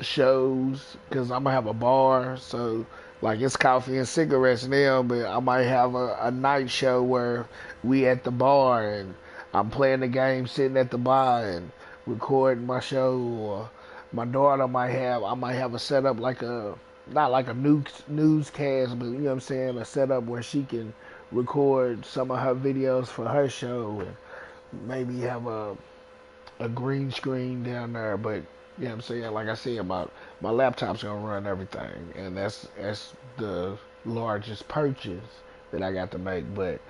S2: shows, because I'm gonna have a bar, so like it's coffee and cigarettes now, but I might have a night show where we at the bar and I'm playing the game sitting at the bar and recording my show. Or my daughter I might have a setup like not like a newscast, but you know what I'm saying, a setup where she can record some of her videos for her show and maybe have a green screen down there. But you know what I'm saying, like I said, my laptop's gonna run everything, and that's the largest purchase that I got to make. But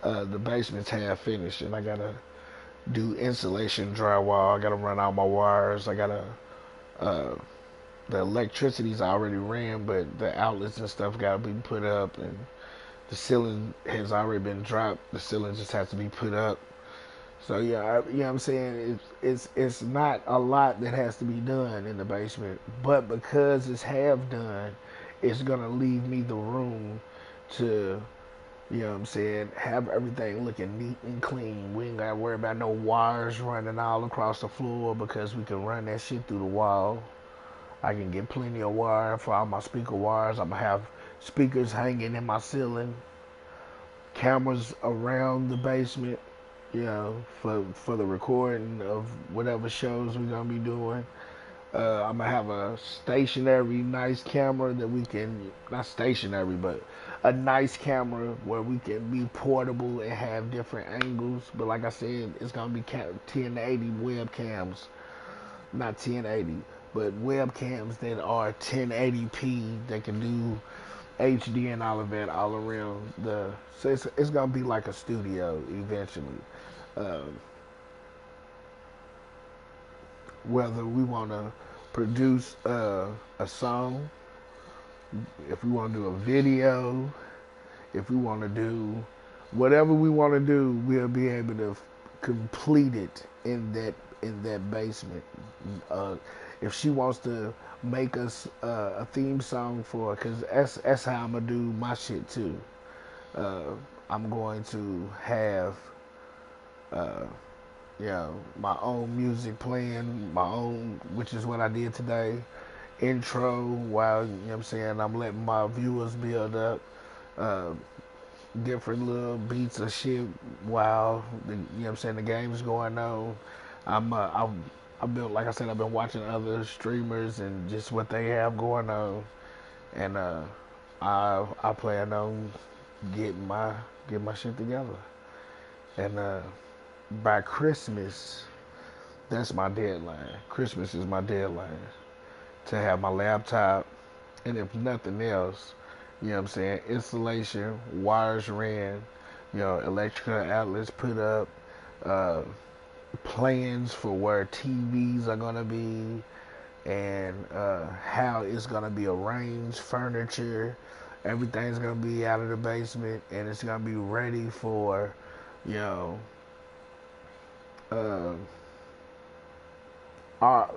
S2: the basement's half finished, and I gotta do insulation drywall. I gotta run all my wires. I gotta the electricity's already ran, but the outlets and stuff gotta be put up, and the ceiling has already been dropped. The ceiling just has to be put up. So yeah, you know what I'm saying, it's not a lot that has to be done in the basement, but because it's half done, it's gonna leave me the room to, you know what I'm saying, have everything looking neat and clean. We ain't gotta worry about no wires running all across the floor, because we can run that shit through the wall. I can get plenty of wire for all my speaker wires. I'm gonna have speakers hanging in my ceiling, cameras around the basement, for the recording of whatever shows we're gonna be doing. I'm gonna have a stationary nice camera that we can, not stationary, but a nice camera where we can be portable and have different angles. But like I said, it's gonna be 1080 webcams, not 1080, but webcams that are 1080p that can do HD and all of that all around so it's gonna be like a studio eventually. Whether we want to produce a song, if we want to do a video, if we want to do whatever we want to do, we'll be able to complete it in that basement. If she wants to make us a theme song for, because that's how I'm gonna do my shit too. I'm going to have my own music playing, my own, which is what I did today. Intro while, you know what I'm saying, I'm letting my viewers build up. different little beats of shit while the, you know what I'm saying, the game's going on. I've been, like I said, I've been watching other streamers and just what they have going on, and I plan on getting my shit together, and by Christmas, that's my deadline. Christmas is my deadline to have my laptop, and if nothing else, you know what I'm saying, installation, wires ran, you know, electrical outlets put up, uh, plans for where TVs are gonna be, and how it's gonna be arranged, furniture, everything's gonna be out of the basement, and it's gonna be ready for, you know, uh, our,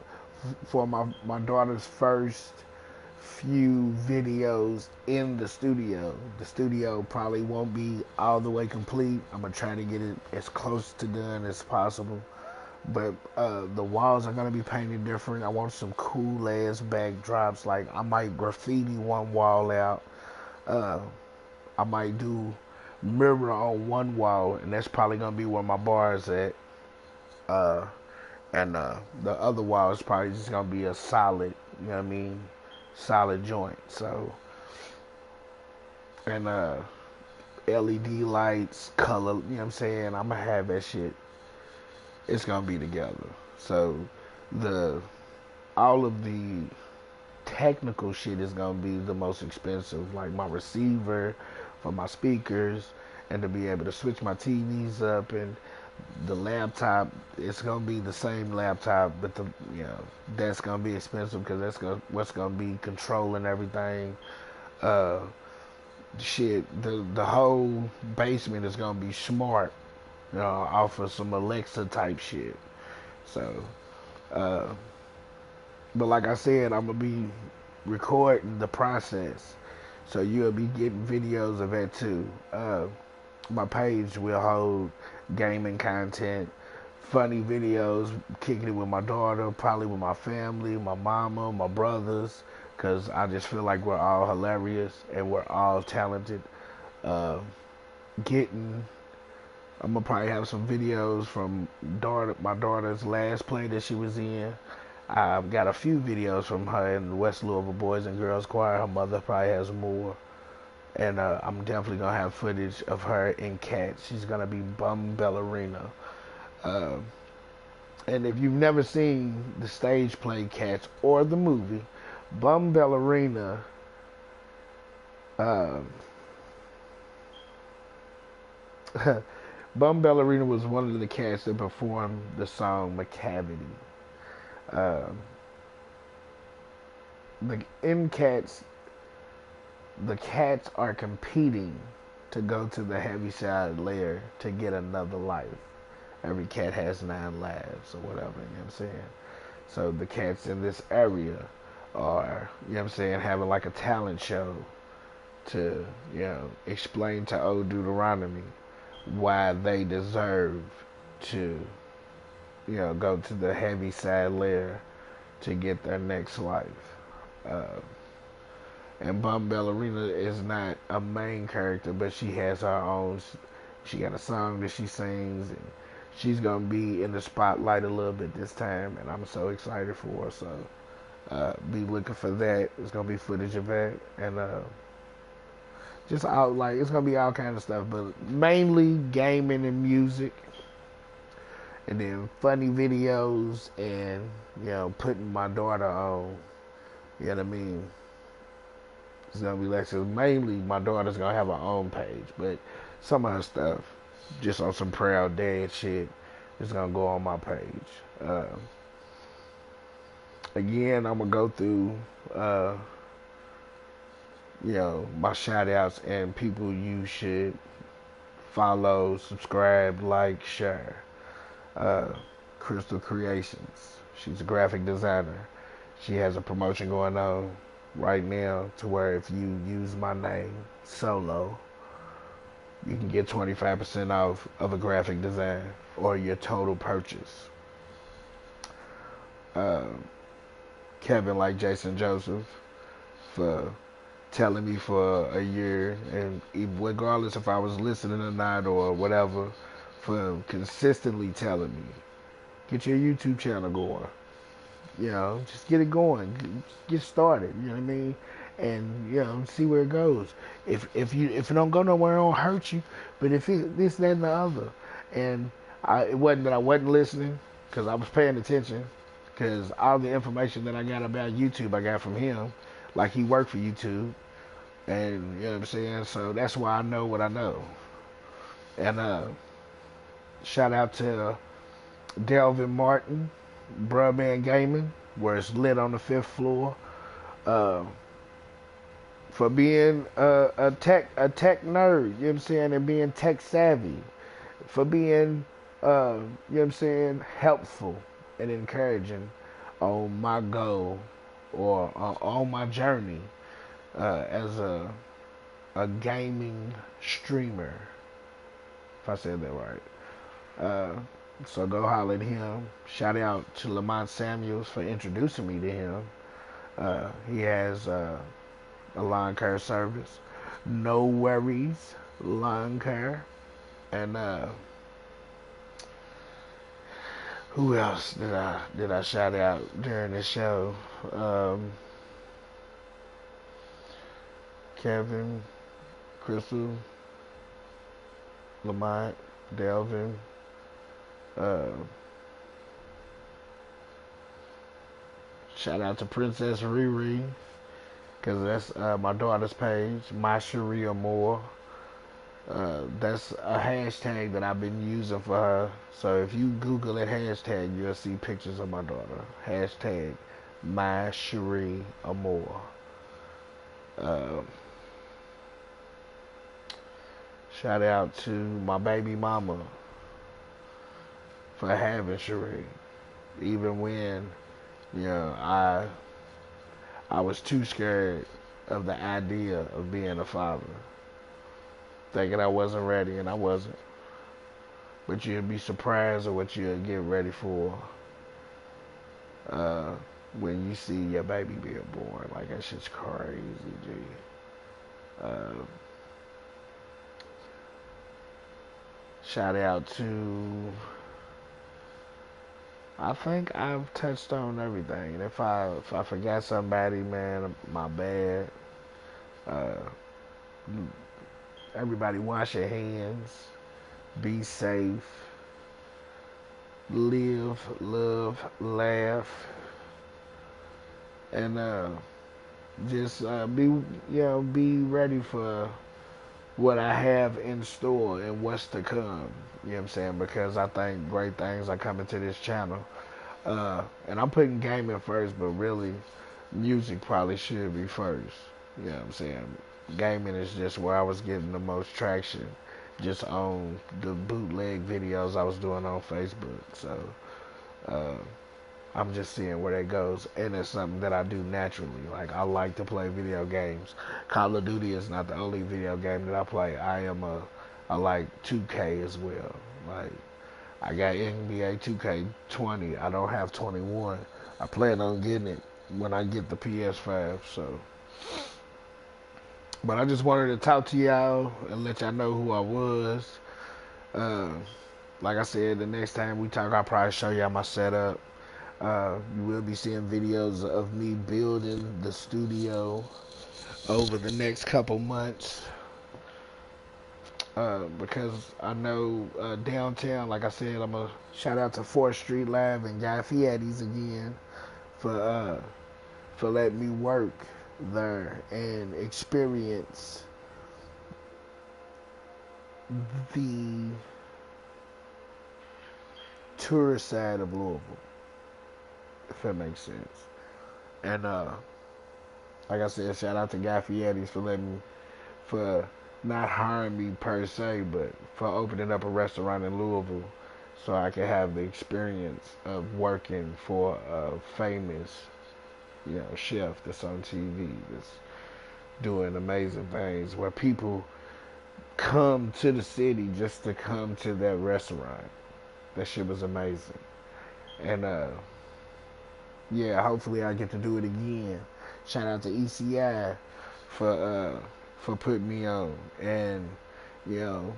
S2: for my daughter's first few videos in the studio. The studio probably won't be all the way complete. I'm gonna try to get it as close to done as possible. But the walls are gonna be painted different. I want some cool ass backdrops. Like I might graffiti one wall out. Uh, I might do mirror on one wall, and that's probably gonna be where my bar is at. Uh, and the other wall is probably just gonna be a solid, you know what I mean, solid joint. So, and LED lights, color, you know what I'm saying. I'm gonna have that shit. It's gonna be together. So the all of the technical shit is gonna be the most expensive, like my receiver for my speakers, and to be able to switch my TVs up, and the laptop. It's gonna be the same laptop, but the, you know, that's gonna be expensive because that's what's gonna be controlling everything. Uh, shit, the whole basement is gonna be smart, you know, off of some Alexa type shit. So, uh, but like I said, I'm gonna be recording the process, so you'll be getting videos of that too. My page will hold gaming content, funny videos, kicking it with my daughter, probably with my family, my mama, my brothers, because I just feel like we're all hilarious and we're all talented. Uh, getting, I'm gonna probably have some videos from my daughter's last play that she was in. I've got a few videos from her in the West Louisville Boys and Girls Choir. Her mother probably has more. And I'm definitely going to have footage of her in Cats. She's going to be Bum Ballerina. And if you've never seen the stage play Cats or the movie, Bum Ballerina, Bum Ballerina was one of the cats that performed the song McCavity. In Cats, the cats are competing to go to the Heaviside lair to get another life. Every cat has 9 lives or whatever, you know what I'm saying? So the cats in this area are, you know what I'm saying, having like a talent show to, you know, explain to Old Deuteronomy why they deserve to, you know, go to the Heaviside lair to get their next life. And Bum Ballerina is not a main character, but she has her own. She got a song that she sings, and she's gonna be in the spotlight a little bit this time, and I'm so excited for her. So be looking for that. It's gonna be footage of that, and just out like it's gonna be all kind of stuff, but mainly gaming and music, and then funny videos, and you know, putting my daughter on. You know what I mean? It's gonna be like, so mainly my daughter's gonna have her own page, but some of her stuff, just on some proud dad shit, is gonna go on my page. Again, I'm gonna go through, you know, my shout outs and people you should follow, subscribe, like, share. Crystal Creations. She's a graphic designer. She has a promotion going on right now to where if you use my name, Sewlow, you can get 25% off of a graphic design or your total purchase. Kevin like Jason Joseph for telling me for a year, and regardless if I was listening or not or whatever, for consistently telling me, get your YouTube channel going. You know, just get it going, get started. You know what I mean? And you know, see where it goes. If it don't go nowhere, it don't hurt you. But if it this, that, and the other, and it wasn't that I wasn't listening because I was paying attention. Because all the information that I got about YouTube, I got from him. Like he worked for YouTube, and you know what I'm saying. So that's why I know what I know. And shout out to Delvin Martin, Bruhman Gaming, where it's lit on the 5th floor, for being a tech nerd, you know what I'm saying, and being tech savvy, for being, you know what I'm saying, helpful and encouraging on my goal or on my journey as a gaming streamer, if I said that right. So go holler at him. Shout out to Lamont Samuels for introducing me to him. He has a lawn care service. No Worries Lawn Care. And who else did I shout out during the show? Kevin, Crystal, Lamont, Delvin. Shout out to Princess Riri, because that's my daughter's page, My Sharia Moore. That's a hashtag that I've been using for her. So if you Google that hashtag, you'll see pictures of my daughter. Hashtag My Sharia Moore. Shout out to my baby mama for having Cherie, even when, you know, I was too scared of the idea of being a father, thinking I wasn't ready, and I wasn't. But you'll be surprised at what you'll get ready for when you see your baby being born. Like, that shit's crazy, G. Shout out to, I think I've touched on everything. And if I forgot somebody, man, my bad. Everybody wash your hands. Be safe. Live, love, laugh. And just be ready for what I have in store and what's to come. You know what I'm saying? Because I think great things are coming to this channel. And I'm putting gaming first, but really, music probably should be first. You know what I'm saying? Gaming is just where I was getting the most traction, just on the bootleg videos I was doing on Facebook. So, I'm just seeing where that goes, and it's something that I do naturally. Like, I like to play video games. Call of Duty is not the only video game that I play. I like 2K as well. Like, I got NBA 2K20. I don't have 21. I plan on getting it when I get the PS5. So, but I just wanted to talk to y'all and let y'all know who I was. Like I said, the next time we talk, I'll probably show y'all my setup. You will be seeing videos of me building the studio over the next couple months. Because I know downtown, like I said, I'm going to shout out to 4th Street Live and Guy Fieri's again for letting me work there and experience the tourist side of Louisville, if that makes sense. And like I said, shout out to Guy Fieri's for not hiring me per se, but for opening up a restaurant in Louisville so I can have the experience of working for a famous, chef that's on TV, that's doing amazing things, where people come to the city just to come to that restaurant. That shit was amazing. And hopefully I get to do it again. Shout out to ECI for putting me on, and you know,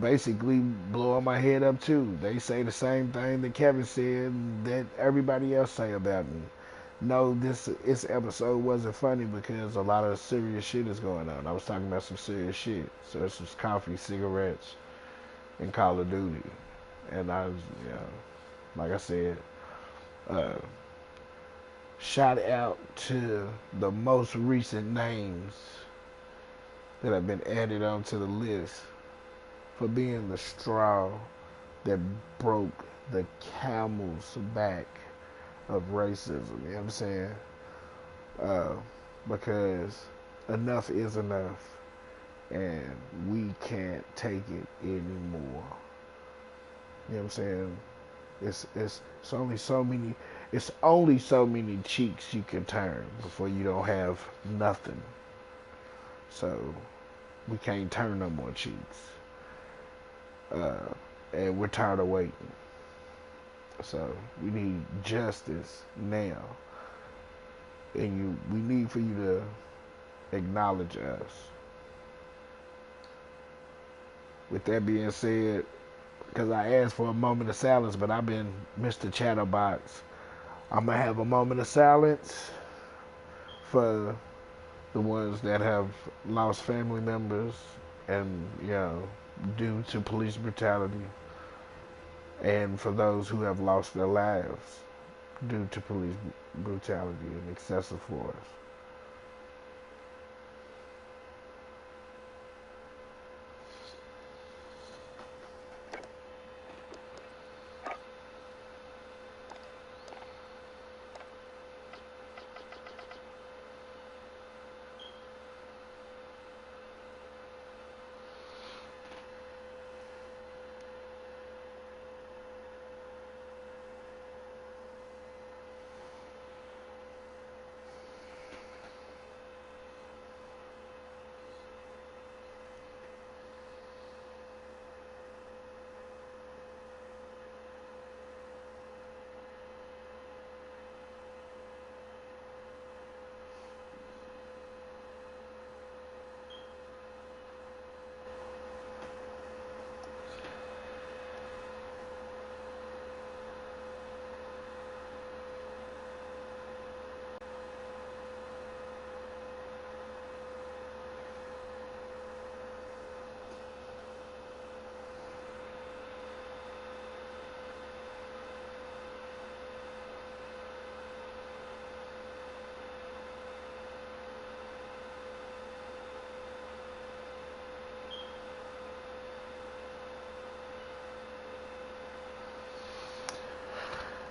S2: basically blowing my head up too. They say the same thing that Kevin said that everybody else say about me. No, this episode wasn't funny because a lot of serious shit is going on. I was talking about some serious shit. So this was coffee, cigarettes, and Call of Duty. And I was, you know, like I said, uh, shout out to the most recent names that have been added onto the list for being the straw that broke the camel's back of racism. You know what I'm saying? Because enough is enough, and we can't take it anymore. You know what I'm saying? It's only so many cheeks you can turn before you don't have nothing. So we can't turn no more cheeks. And we're tired of waiting. So we need justice now. And we need for you to acknowledge us. With that being said, because I asked for a moment of silence, but I've been Mr. Chatterbox, I'm going to have a moment of silence for the ones that have lost family members and, you know, due to police brutality, and for those who have lost their lives due to police brutality and excessive force.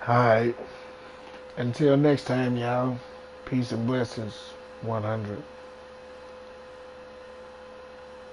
S2: Alright. Until next time, y'all. Peace and blessings. 100.